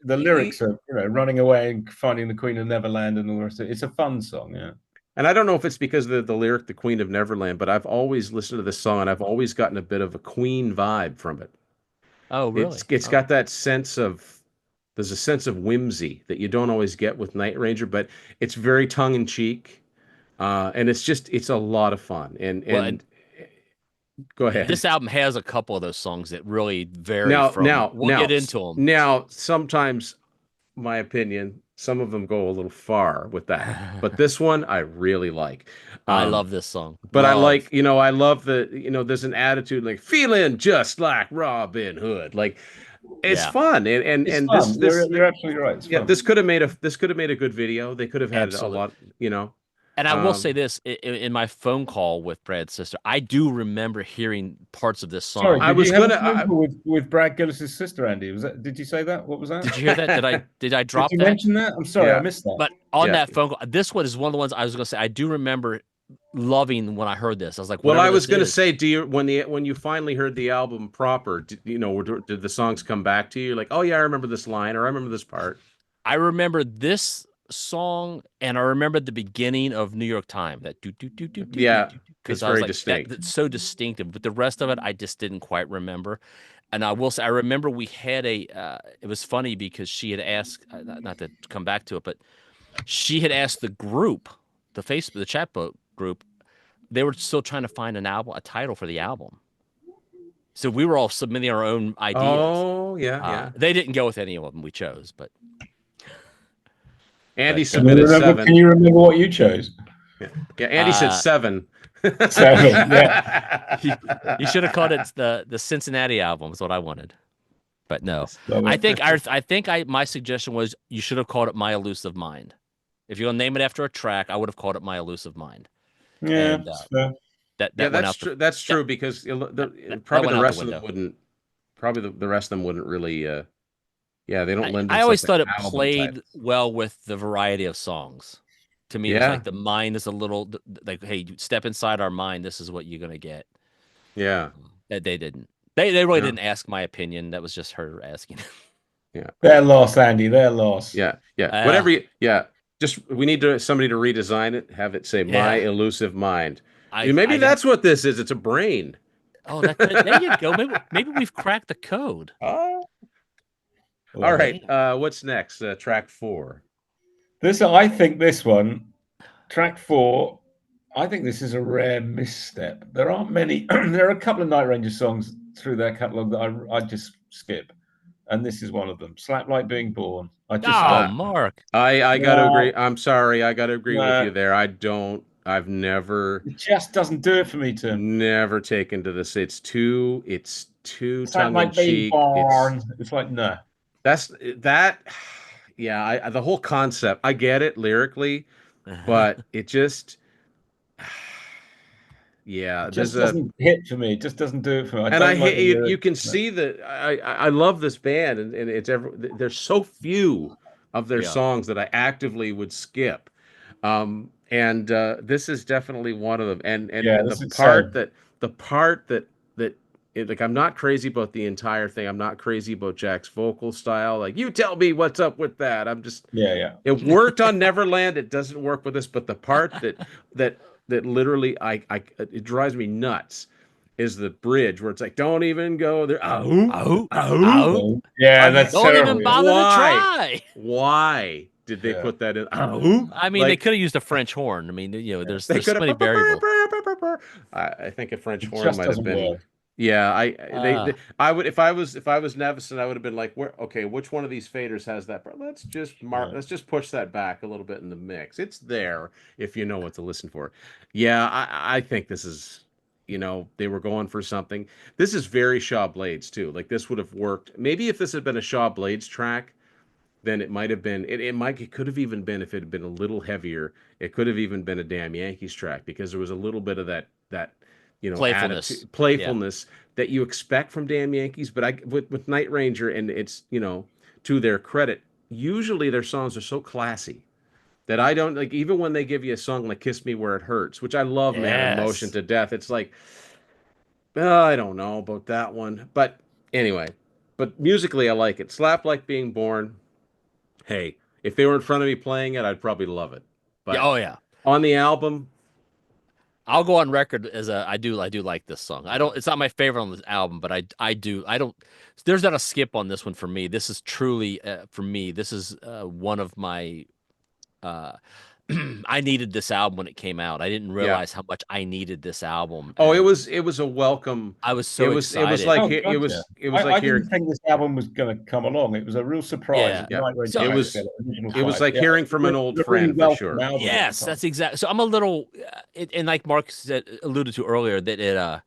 Speaker 3: The lyrics are, running away and finding the Queen of Neverland and all the rest of it. It's a fun song, yeah.
Speaker 1: And I don't know if it's because of the lyric, "The Queen of Neverland," but I've always listened to this song and I've always gotten a bit of a Queen vibe from it.
Speaker 2: Oh,
Speaker 1: It's
Speaker 2: really?
Speaker 1: it's
Speaker 2: Oh,
Speaker 1: got that sense of there's a sense of whimsy that you don't always get with Night Ranger, but it's very tongue in cheek, and it's a lot of fun. And
Speaker 2: well,
Speaker 1: go ahead.
Speaker 2: this album has a couple of those songs that really vary
Speaker 1: Now,
Speaker 2: from.
Speaker 1: now,
Speaker 2: We'll
Speaker 1: now,
Speaker 2: get into them.
Speaker 1: now, sometimes, my opinion, some of them go a little far with that, but this one I really like.
Speaker 2: I
Speaker 1: Um,
Speaker 2: love this song.
Speaker 1: but I
Speaker 2: Love.
Speaker 1: like, I love there's an attitude like feeling just like Robin Hood. Like it's
Speaker 2: Yeah,
Speaker 1: fun.
Speaker 3: It's
Speaker 1: And
Speaker 3: fun.
Speaker 1: this,
Speaker 3: You're absolutely right. It's
Speaker 1: yeah,
Speaker 3: fun.
Speaker 1: this could have made a good video. They could have had a
Speaker 2: absolutely.
Speaker 1: lot.
Speaker 2: And I will say
Speaker 1: Um,
Speaker 2: this in my phone call with Brad's sister, I do remember hearing parts of this
Speaker 3: Sorry,
Speaker 2: song.
Speaker 1: I
Speaker 3: did
Speaker 1: was
Speaker 3: you have a
Speaker 1: gonna,
Speaker 3: phone call with Brad Gillis's sister, Andy? Was that? Did you say that? What was that?
Speaker 2: Did you hear that? Did I
Speaker 3: Did
Speaker 2: drop
Speaker 3: you
Speaker 2: that?
Speaker 3: mention that? I'm sorry, I
Speaker 1: yeah,
Speaker 3: missed that.
Speaker 2: But on
Speaker 1: yeah.
Speaker 2: that phone call, this one is one of the ones I was going to say. I do remember loving when I heard this. I was like,
Speaker 1: Well,
Speaker 2: whatever
Speaker 1: I was
Speaker 2: this
Speaker 1: gonna
Speaker 2: is.
Speaker 1: say, do you when you finally heard the album proper, did the songs come back to you? You're like, oh yeah, I remember this line or I remember this part.
Speaker 2: I remember this song, and I remember the beginning of New York Time. That do do do do do do
Speaker 1: Yeah,
Speaker 2: do,
Speaker 1: it's
Speaker 2: because I was
Speaker 1: very
Speaker 2: like,
Speaker 1: distinct.
Speaker 2: that's so distinctive. But the rest of it, I just didn't quite remember. And I will say, I remember we had a. It was funny because she had asked, not to come back to it, but she had asked the group, the chat boat group. They were still trying to find a title for the album. So we were all submitting our own ideas.
Speaker 1: Oh yeah, yeah.
Speaker 2: They didn't go with any of them we chose,
Speaker 1: Andy
Speaker 2: but
Speaker 1: submitted
Speaker 3: Can
Speaker 1: 7.
Speaker 3: you remember what you chose?
Speaker 1: Yeah, yeah. Andy said
Speaker 2: uh,
Speaker 1: 7.
Speaker 3: 7. Yeah.
Speaker 2: you should have called it the Cincinnati album. Is what I wanted, but no.
Speaker 3: Love
Speaker 2: I
Speaker 3: it.
Speaker 2: think my suggestion was you should have called it My Elusive Mind. If you're gonna name it after a track, I would have called it My Elusive Mind,
Speaker 3: Yeah.
Speaker 2: and
Speaker 3: It's fair.
Speaker 1: Yeah,
Speaker 2: that went
Speaker 1: that's
Speaker 2: out the
Speaker 1: true. That's
Speaker 2: that,
Speaker 1: true because
Speaker 2: that
Speaker 1: probably
Speaker 2: went
Speaker 1: the
Speaker 2: out the
Speaker 1: rest of them
Speaker 2: window.
Speaker 1: wouldn't. Probably the rest of them wouldn't really. Yeah, they don't lend
Speaker 2: I
Speaker 1: themselves
Speaker 2: always
Speaker 1: to
Speaker 2: thought it
Speaker 1: album
Speaker 2: played
Speaker 1: titles.
Speaker 2: well with the variety of songs. To me, it was
Speaker 1: Yeah,
Speaker 2: like the mind is a little like, hey, you step inside our mind. This is what you're gonna get.
Speaker 1: yeah,
Speaker 2: That they didn't. They really
Speaker 1: yeah,
Speaker 2: didn't ask my opinion. That was just her asking.
Speaker 1: yeah,
Speaker 3: They're lost, Andy. They're lost.
Speaker 1: yeah, yeah.
Speaker 2: uh,
Speaker 1: Whatever. Yeah. Just we need somebody to redesign it. Have it say "My
Speaker 2: yeah.
Speaker 1: Elusive Mind."
Speaker 2: I
Speaker 1: Maybe
Speaker 2: can.
Speaker 1: that's what this is. It's a brain.
Speaker 2: Oh, there you go. Maybe we've cracked the code.
Speaker 1: Oh. All
Speaker 3: Love it.
Speaker 1: right. What's next? Track 4.
Speaker 3: I think this one, track 4, I think this is a rare misstep. There aren't many. There are a couple of Night Ranger songs through their catalogue that I just skip, and this is one of them. Slap Like Being Born. I just
Speaker 2: Oh,
Speaker 1: Uh,
Speaker 3: don't.
Speaker 2: Mark.
Speaker 1: I got to
Speaker 3: No,
Speaker 1: agree. I'm sorry. I got to agree with
Speaker 3: no,
Speaker 1: you there. I don't. I've never.
Speaker 3: it just doesn't do it for me, Tim.
Speaker 1: Never taken to this. It's too
Speaker 3: Slap
Speaker 1: tongue in
Speaker 3: Like Being
Speaker 1: cheek.
Speaker 3: Born. It's like no.
Speaker 1: That's that. Yeah, the whole concept. I get it lyrically, but it just. Yeah,
Speaker 3: It
Speaker 1: there's
Speaker 3: just
Speaker 1: a.
Speaker 3: doesn't hit for me. It just doesn't do it for me. I
Speaker 1: And I
Speaker 3: don't like
Speaker 1: hate
Speaker 3: the
Speaker 1: you. You
Speaker 3: lyrics.
Speaker 1: can
Speaker 3: No.
Speaker 1: see that I love this band, and there's so few of their
Speaker 2: Yeah.
Speaker 1: songs that I actively would skip. And this is definitely one of them. And
Speaker 3: Yeah,
Speaker 1: and the
Speaker 3: this is
Speaker 1: part
Speaker 3: same.
Speaker 1: that the part that that like I'm not crazy about the entire thing. I'm not crazy about Jack's vocal style. Like you tell me what's up with that. I'm just
Speaker 3: Yeah, yeah.
Speaker 1: it worked on Neverland. It doesn't work with this. But the part that that literally I it drives me nuts is the bridge where it's like don't even go there. Ahoo,
Speaker 2: Oh,
Speaker 1: ahoo.
Speaker 2: oh.
Speaker 3: Oh, yeah,
Speaker 1: I'm like,
Speaker 3: that's
Speaker 2: Don't
Speaker 3: terrible.
Speaker 2: even
Speaker 3: Yeah.
Speaker 2: bother to
Speaker 1: why?
Speaker 2: try.
Speaker 1: Why did they
Speaker 3: Yeah,
Speaker 1: put that in? Ahoo?
Speaker 2: I mean, they
Speaker 1: Like
Speaker 2: could have used a French horn. I mean,
Speaker 3: yeah.
Speaker 1: they
Speaker 2: there's
Speaker 1: could
Speaker 2: so
Speaker 1: have.
Speaker 2: many variables.
Speaker 1: I think a French
Speaker 3: It
Speaker 1: horn
Speaker 3: just
Speaker 1: might have
Speaker 3: doesn't
Speaker 1: been.
Speaker 3: work.
Speaker 1: Yeah,
Speaker 2: Uh,
Speaker 1: I would if I was Nevison, I would have been like, where okay, which one of these faders has that?
Speaker 3: Yeah.
Speaker 1: Let's just push that back a little bit in the mix. It's there if you know what to listen for. Yeah, I think this is, they were going for something. This is very Shaw Blades too. Like this would have worked. Maybe if this had been a Shaw Blades track, then it might have been it could have even been if it had been a little heavier, it could have even been a Damn Yankees track because there was a little bit of that
Speaker 2: playfulness.
Speaker 1: attitude,
Speaker 2: Yeah.
Speaker 1: playfulness that you expect from Damn Yankees. But with Night Ranger, and it's to their credit, usually their songs are so classy that I don't like. Even when they give you a song like "Kiss Me Where It Hurts," which I love, Man in Motion
Speaker 2: Yes.
Speaker 1: to death, it's like, I don't know about that one. But anyway, but musically, I like it. Slap Like Being Born. Hey, if they were in front of me playing it, I'd probably love it.
Speaker 2: Yeah.
Speaker 1: But
Speaker 2: Oh yeah.
Speaker 1: on the album,
Speaker 2: I'll go on record as I do like this song. I don't. It's not my favorite on this album, but I do. I don't. There's not a skip on this one for me. This is truly for me. This is one of my. Uh, I needed this album when it came out. I didn't
Speaker 1: yeah.
Speaker 2: realize how much I needed this album,
Speaker 1: Oh,
Speaker 2: and
Speaker 1: it was a welcome.
Speaker 2: I was so
Speaker 1: It was
Speaker 2: excited.
Speaker 1: like
Speaker 3: Oh, gotcha.
Speaker 1: it was like
Speaker 3: I didn't
Speaker 1: hearing
Speaker 3: think this album was going to come along. It was a real surprise
Speaker 2: Yeah.
Speaker 3: that
Speaker 1: yeah.
Speaker 3: Night Range
Speaker 2: So
Speaker 1: It
Speaker 3: Fire
Speaker 1: was
Speaker 3: Together, original
Speaker 1: it was
Speaker 3: five.
Speaker 1: like
Speaker 3: Yeah,
Speaker 1: hearing from an old
Speaker 3: a really
Speaker 1: friend for
Speaker 3: welcome
Speaker 1: sure.
Speaker 3: album at the
Speaker 2: yes,
Speaker 3: time.
Speaker 2: that's exactly. So I'm a little, and like Mark said, alluded to earlier, that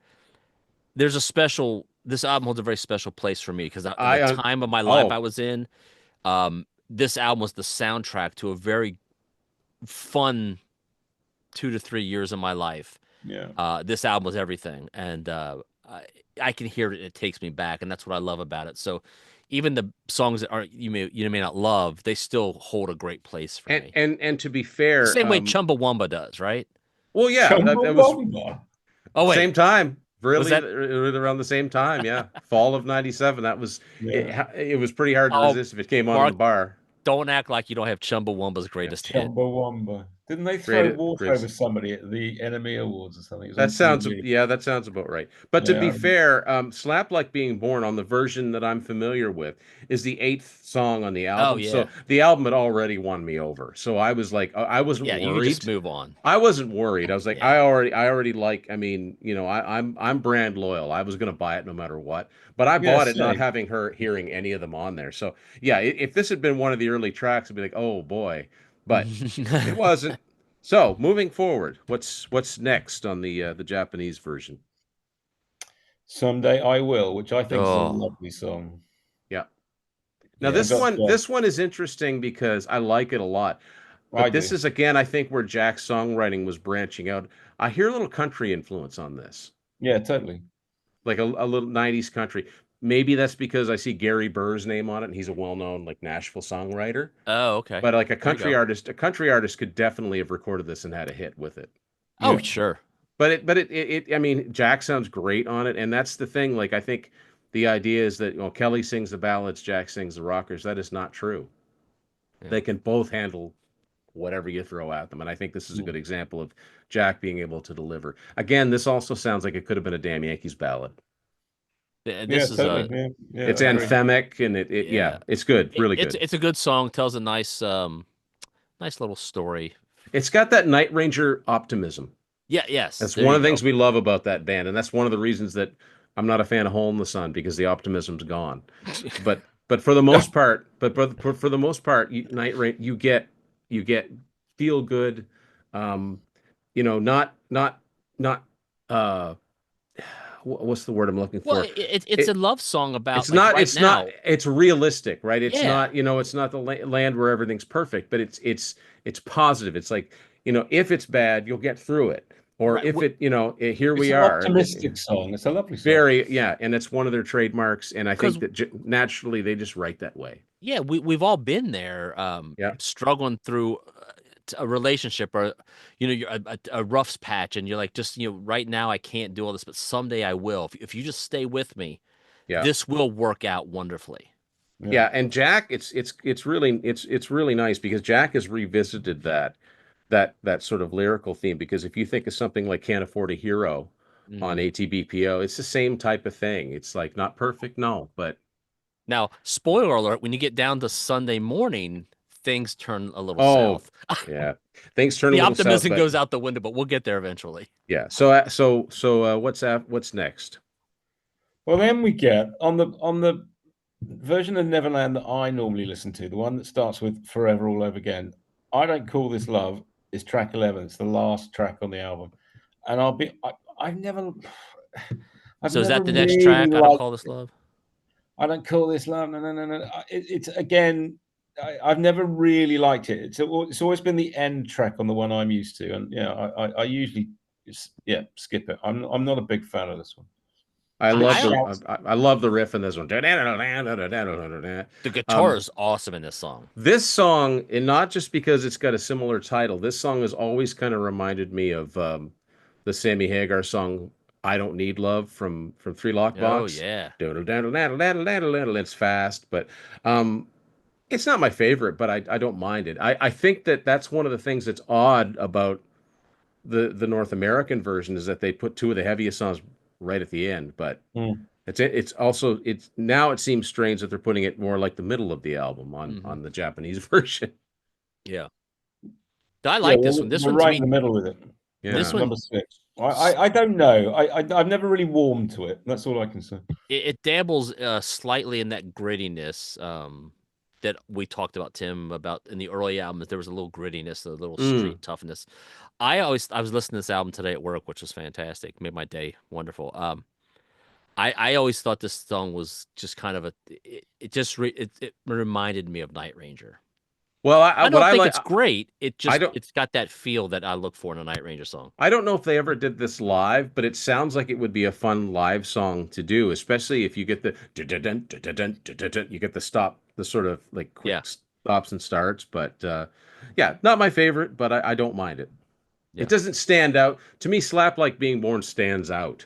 Speaker 2: there's a special. This album holds a very special place for me because the
Speaker 1: I
Speaker 2: time of my life I
Speaker 1: oh
Speaker 2: was in, this album was the soundtrack to a very fun 2 to 3 years of my life.
Speaker 3: Yeah.
Speaker 2: This album was everything, and I can hear it. It takes me back, and that's what I love about it. So, even the songs that aren't you may not love, they still hold a great place for me.
Speaker 1: and to be
Speaker 2: The
Speaker 1: fair,
Speaker 2: same way Chumbawamba does, right?
Speaker 1: well, yeah, that was
Speaker 3: Chumbawamba.
Speaker 2: Oh wait,
Speaker 1: same time,
Speaker 2: was
Speaker 1: really
Speaker 2: that?
Speaker 1: around the same time. Yeah, fall of '97. That was it.
Speaker 3: Yeah.
Speaker 1: It was pretty hard to
Speaker 2: Oh,
Speaker 1: resist if it came on in the
Speaker 2: Mark,
Speaker 1: bar.
Speaker 2: don't act like you don't have Chumbawamba's
Speaker 1: Yeah,
Speaker 2: greatest hit.
Speaker 3: Chumbawamba. Didn't they throw
Speaker 1: great,
Speaker 3: water
Speaker 1: great.
Speaker 3: over somebody at the Enemy Awards or something? It was
Speaker 1: That sounds,
Speaker 3: really,
Speaker 1: yeah, that sounds about right. But to
Speaker 3: yeah.
Speaker 1: be fair, Slap Like Being Born on the version that I'm familiar with is the eighth song on the
Speaker 2: Oh
Speaker 1: album.
Speaker 2: yeah,
Speaker 1: So the album had already won me over. So I was like, I wasn't
Speaker 2: yeah. You could just
Speaker 1: worried.
Speaker 2: move on.
Speaker 1: I wasn't worried. I was like,
Speaker 2: Yeah.
Speaker 1: I already like, I mean, I'm brand loyal. I was going to buy it no matter what. But I
Speaker 3: Yeah,
Speaker 1: bought it not
Speaker 3: same.
Speaker 1: having hearing any of them on there. So yeah, if this had been one of the early tracks, I'd be like, oh boy. But it wasn't. So moving forward, what's next on the Japanese version?
Speaker 3: Someday I Will, which I think is a
Speaker 2: Oh
Speaker 3: lovely song.
Speaker 1: Yeah. Now
Speaker 2: yeah.
Speaker 3: I got
Speaker 1: this one is interesting because I like it a lot.
Speaker 3: I
Speaker 1: But this
Speaker 3: do.
Speaker 1: is again, I think where Jack's songwriting was branching out. I hear a little country influence on this,
Speaker 3: Yeah, totally.
Speaker 1: like a little '90s country. Maybe that's because I see Gary Burr's name on it, and he's a well-known like Nashville songwriter.
Speaker 2: Oh okay.
Speaker 1: But like
Speaker 2: There you go.
Speaker 1: a country artist could definitely have recorded this and had a hit with it.
Speaker 2: Oh
Speaker 3: Yeah.
Speaker 2: sure.
Speaker 1: I mean, Jack sounds great on it, and that's the thing. Like, I think the idea is that Kelly sings the ballads, Jack sings the rockers. That is not true.
Speaker 2: Yeah.
Speaker 1: They can both handle whatever you throw at them, and I think this is a
Speaker 3: Yeah.
Speaker 1: good example of Jack being able to deliver. Again, this also sounds like it could have been a Damn Yankees ballad.
Speaker 2: Yeah,
Speaker 3: Yeah,
Speaker 2: this is
Speaker 3: totally.
Speaker 2: a
Speaker 3: Yeah, yeah,
Speaker 1: It's
Speaker 3: I agree.
Speaker 1: anthemic, and yeah,
Speaker 2: yeah.
Speaker 1: it's good, really
Speaker 2: It's
Speaker 1: good.
Speaker 2: it's a good song. Tells a nice little story.
Speaker 1: It's got that Night Ranger optimism.
Speaker 2: Yeah. Yes.
Speaker 1: That's
Speaker 2: There
Speaker 1: one
Speaker 2: you
Speaker 1: of the
Speaker 2: go.
Speaker 1: things we love about that band, and that's one of the reasons that I'm not a fan of Hole in the Sun because the optimism's gone. But for the most part, for the most part, Night Rain, you get feel good, um, not uh, what's the word I'm looking
Speaker 2: Well,
Speaker 1: for?
Speaker 2: it's a love song about
Speaker 1: It's
Speaker 2: like
Speaker 1: not
Speaker 2: right now.
Speaker 1: it's realistic, right?
Speaker 2: Yeah.
Speaker 1: It's not the land where everything's perfect, but it's positive. It's like, if it's bad, you'll get through it. Or
Speaker 2: Right.
Speaker 1: if it, here
Speaker 3: It's
Speaker 1: we
Speaker 3: an
Speaker 1: are.
Speaker 3: optimistic song. It's a lovely song.
Speaker 1: Very, yeah, and it's one of their trademarks, and I
Speaker 2: Because
Speaker 1: think that naturally they just write that way.
Speaker 2: yeah, we've all been there,
Speaker 1: Yeah.
Speaker 2: struggling through a relationship or you're a rough patch, and you're like, just right now I can't do all this, but someday I will. If you just stay with me,
Speaker 1: Yeah.
Speaker 2: this will work out wonderfully.
Speaker 3: Yeah.
Speaker 1: Yeah, and Jack, it's really nice because Jack has revisited that sort of lyrical theme because if you think of something like Can't Afford a Hero on
Speaker 2: Mhm.
Speaker 1: ATBPO, it's the same type of thing. It's like not perfect, no, but
Speaker 2: Now, spoiler alert, when you get down to Sunday morning, things turn a little
Speaker 1: oh,
Speaker 2: south.
Speaker 1: yeah. Things turn a
Speaker 2: The
Speaker 1: little south,
Speaker 2: optimism
Speaker 1: but
Speaker 2: goes out the window, but we'll get there eventually.
Speaker 1: yeah. What's next?
Speaker 3: Well, then we get on the version of Neverland that I normally listen to, the one that starts with "Forever All Over Again." I Don't Call This Love is track 11. It's the last track on the album, and I've never, I've
Speaker 2: So is
Speaker 3: never
Speaker 2: that the next
Speaker 3: really
Speaker 2: track? I don't
Speaker 3: liked.
Speaker 2: call this love.
Speaker 3: I don't call this love. No, no, no, no. It's again. I've never really liked it. It's always been the end track on the one I'm used to, and I usually skip it. I'm not a big fan of this one.
Speaker 1: I love the
Speaker 3: shouts.
Speaker 1: I love the riff in this one.
Speaker 2: The guitar
Speaker 1: Um,
Speaker 2: is awesome in this song.
Speaker 1: this song, and not just because it's got a similar title, this song has always kind of reminded me of the Sammy Hagar song "I Don't Need Love" from Three Lock
Speaker 2: Oh
Speaker 1: Box.
Speaker 2: yeah.
Speaker 1: It's fast, but it's not my favorite, but I don't mind it. I think that's one of the things that's odd about the North American version is that they put two of the heaviest songs right at the end, but
Speaker 3: Mm.
Speaker 1: it's also it's now it seems strange that they're putting it more like the middle of the album
Speaker 2: Mhm.
Speaker 1: on the Japanese version.
Speaker 2: Yeah. I
Speaker 3: Yeah,
Speaker 2: like this one. This
Speaker 3: we're
Speaker 2: one to
Speaker 3: right in the
Speaker 2: me,
Speaker 3: middle with it.
Speaker 2: this
Speaker 1: Yeah.
Speaker 2: one,
Speaker 3: Number 6. I don't know. I've never really warmed to it. That's all I can say.
Speaker 2: it dabbles slightly in that grittiness that we talked about, Tim, about in the early albums. There was a little grittiness, a little
Speaker 1: Mm.
Speaker 2: street toughness. I was listening to this album today at work, which was fantastic. Made my day wonderful. I always thought this song was just kind of it reminded me of Night Ranger.
Speaker 1: Well,
Speaker 2: I
Speaker 1: what
Speaker 2: don't
Speaker 1: I
Speaker 2: think
Speaker 1: like,
Speaker 2: it's great.
Speaker 1: I don't,
Speaker 2: It's got that feel that I look for in a Night Ranger song.
Speaker 1: I don't know if they ever did this live, but it sounds like it would be a fun live song to do, especially if you get the you get the stop, the sort of like quick
Speaker 2: Yeah,
Speaker 1: stops and starts. But yeah, not my favorite, but I don't mind it. It
Speaker 2: yeah.
Speaker 1: doesn't stand out to me. Slap Like Being Born stands out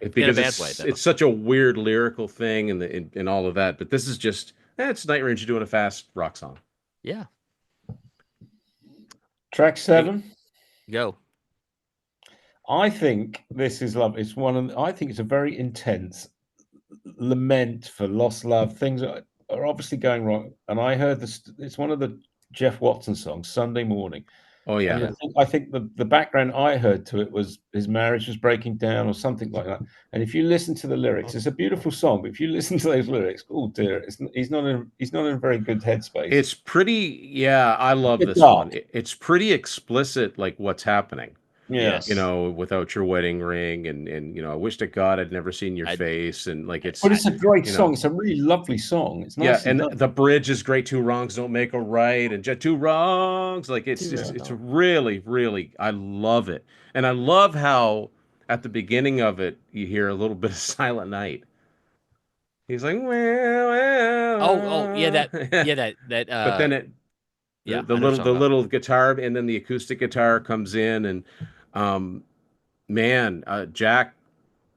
Speaker 2: In a
Speaker 1: because
Speaker 2: bad way, though.
Speaker 1: it's such a weird lyrical thing and all of that. But this is just it's Night Ranger doing a fast rock song.
Speaker 2: Yeah.
Speaker 3: Track 7.
Speaker 2: Go.
Speaker 3: I think this is love. It's I think it's a very intense lament for lost love. Things are obviously going wrong. And I heard this. It's one of the Jeff Watson songs, Sunday Morning.
Speaker 1: Oh
Speaker 3: And
Speaker 1: yeah,
Speaker 3: I think the background I heard to it was his marriage was breaking down or something like that. And if you listen to the lyrics, it's a beautiful song. But if you listen to those lyrics, oh dear, he's not in a very good headspace.
Speaker 1: it's pretty. Yeah, I love
Speaker 3: It's
Speaker 1: this
Speaker 3: dark.
Speaker 1: one. It's pretty explicit, like what's happening.
Speaker 3: Yes.
Speaker 1: You know, without your wedding ring, and you know, I wish to God I'd never seen your
Speaker 2: I
Speaker 1: face, and like
Speaker 3: But it's a great
Speaker 1: you
Speaker 3: song.
Speaker 1: know,
Speaker 3: It's a really lovely song. It's
Speaker 1: yeah,
Speaker 3: nicely
Speaker 1: and
Speaker 3: done.
Speaker 1: the bridge is great. Two wrongs don't make a right, and just two wrongs. Like it's
Speaker 3: Yeah.
Speaker 1: just it's really, really. I love it, and I love how at the beginning of it you hear a little bit of Silent Night. He's like,
Speaker 2: oh yeah,
Speaker 1: well,
Speaker 2: that
Speaker 1: but then it
Speaker 2: yeah,
Speaker 1: the
Speaker 2: I know what you're
Speaker 1: little
Speaker 2: talking about.
Speaker 1: guitar and then the acoustic guitar comes in and um man, Jack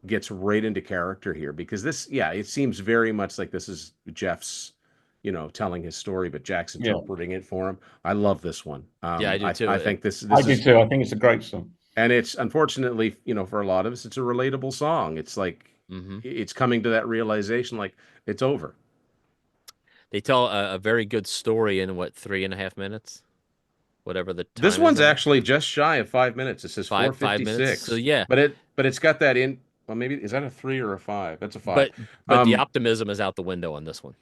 Speaker 1: gets right into character here because this, yeah, it seems very much like this is Jeff's, you know, telling his story, but Jack's
Speaker 3: Yeah.
Speaker 1: interpreting it for him. I love this one.
Speaker 2: Yeah, I do too.
Speaker 1: I think
Speaker 3: I
Speaker 1: this
Speaker 3: do
Speaker 1: is,
Speaker 3: too. I think it's a great song.
Speaker 1: and it's unfortunately, you know, for a lot of us, it's a relatable song. It's like
Speaker 2: Hmm.
Speaker 1: it's coming to that realization, like it's over.
Speaker 2: They tell a very good story in what 3.5 minutes, whatever the
Speaker 1: This
Speaker 2: time is
Speaker 1: one's
Speaker 2: on it.
Speaker 1: actually just shy of 5 minutes. It says
Speaker 2: Five minutes. So
Speaker 1: 4:56,
Speaker 2: yeah,
Speaker 1: but it's got that in. Well, maybe is that a 3 or a 5? That's a 5.
Speaker 2: but the
Speaker 1: Um,
Speaker 2: optimism is out the window on this one.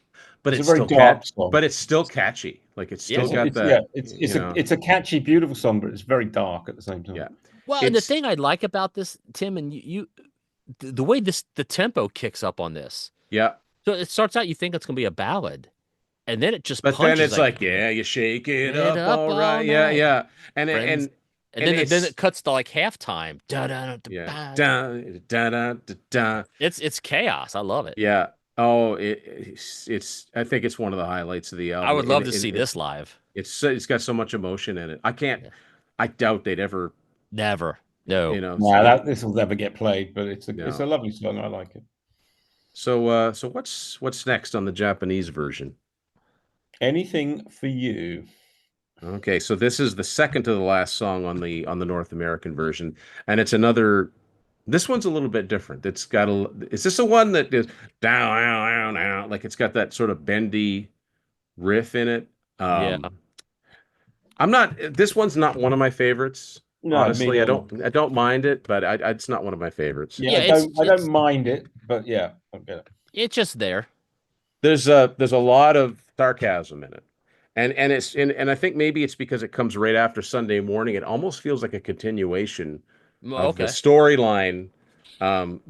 Speaker 1: but
Speaker 3: It's a
Speaker 1: it's
Speaker 3: very
Speaker 1: still
Speaker 3: dark song.
Speaker 1: but it's still catchy. Like it's still
Speaker 2: Yeah.
Speaker 1: got that. You know,
Speaker 3: It's a catchy, beautiful song, but it's very dark at the same time.
Speaker 1: yeah.
Speaker 2: Well, and the
Speaker 1: It's
Speaker 2: thing I like about this, Tim, and the way the tempo kicks up on this.
Speaker 1: yeah.
Speaker 2: So it starts out, you think it's gonna be a ballad, and then it just
Speaker 1: But then
Speaker 2: punches
Speaker 1: it's like, yeah, you shake it
Speaker 2: "Get
Speaker 1: up,
Speaker 2: up
Speaker 1: all
Speaker 2: all
Speaker 1: right, yeah,
Speaker 2: night,
Speaker 1: yeah, and
Speaker 2: friends," and
Speaker 1: and
Speaker 2: then
Speaker 1: it's
Speaker 2: it cuts to like halftime. Da, da, da,
Speaker 1: yeah,
Speaker 2: da, da.
Speaker 1: da da da da da,
Speaker 2: It's chaos. I love it.
Speaker 1: yeah. Oh, it's I think it's one of the highlights of the
Speaker 2: I
Speaker 1: album,
Speaker 2: would love to see this live.
Speaker 1: it's got so much emotion in it. I can't.
Speaker 2: Yeah.
Speaker 1: I doubt they'd ever,
Speaker 2: Never.
Speaker 1: you
Speaker 2: No.
Speaker 1: know.
Speaker 3: No, this will never get played, but it's
Speaker 1: No.
Speaker 3: a lovely song. I like it.
Speaker 1: So what's next on the Japanese version?
Speaker 3: Anything for you.
Speaker 1: Okay, so this is the second to the last song on the North American version, and it's another. This one's a little bit different. It's got a. Is this a one that is down, down, down, like it's got that sort of bendy riff in it?
Speaker 2: Yeah.
Speaker 1: I'm not. This one's not one of my favorites.
Speaker 3: No, me
Speaker 1: Honestly,
Speaker 3: neither.
Speaker 1: I don't mind it, but it's not one of my favorites.
Speaker 3: Yeah,
Speaker 2: Yeah,
Speaker 3: I don't mind it, but yeah, I get it.
Speaker 2: it's just there.
Speaker 1: There's a lot of sarcasm in it. And I think maybe it's because it comes right after Sunday Morning. It almost feels like a continuation of the
Speaker 2: Okay.
Speaker 1: storyline.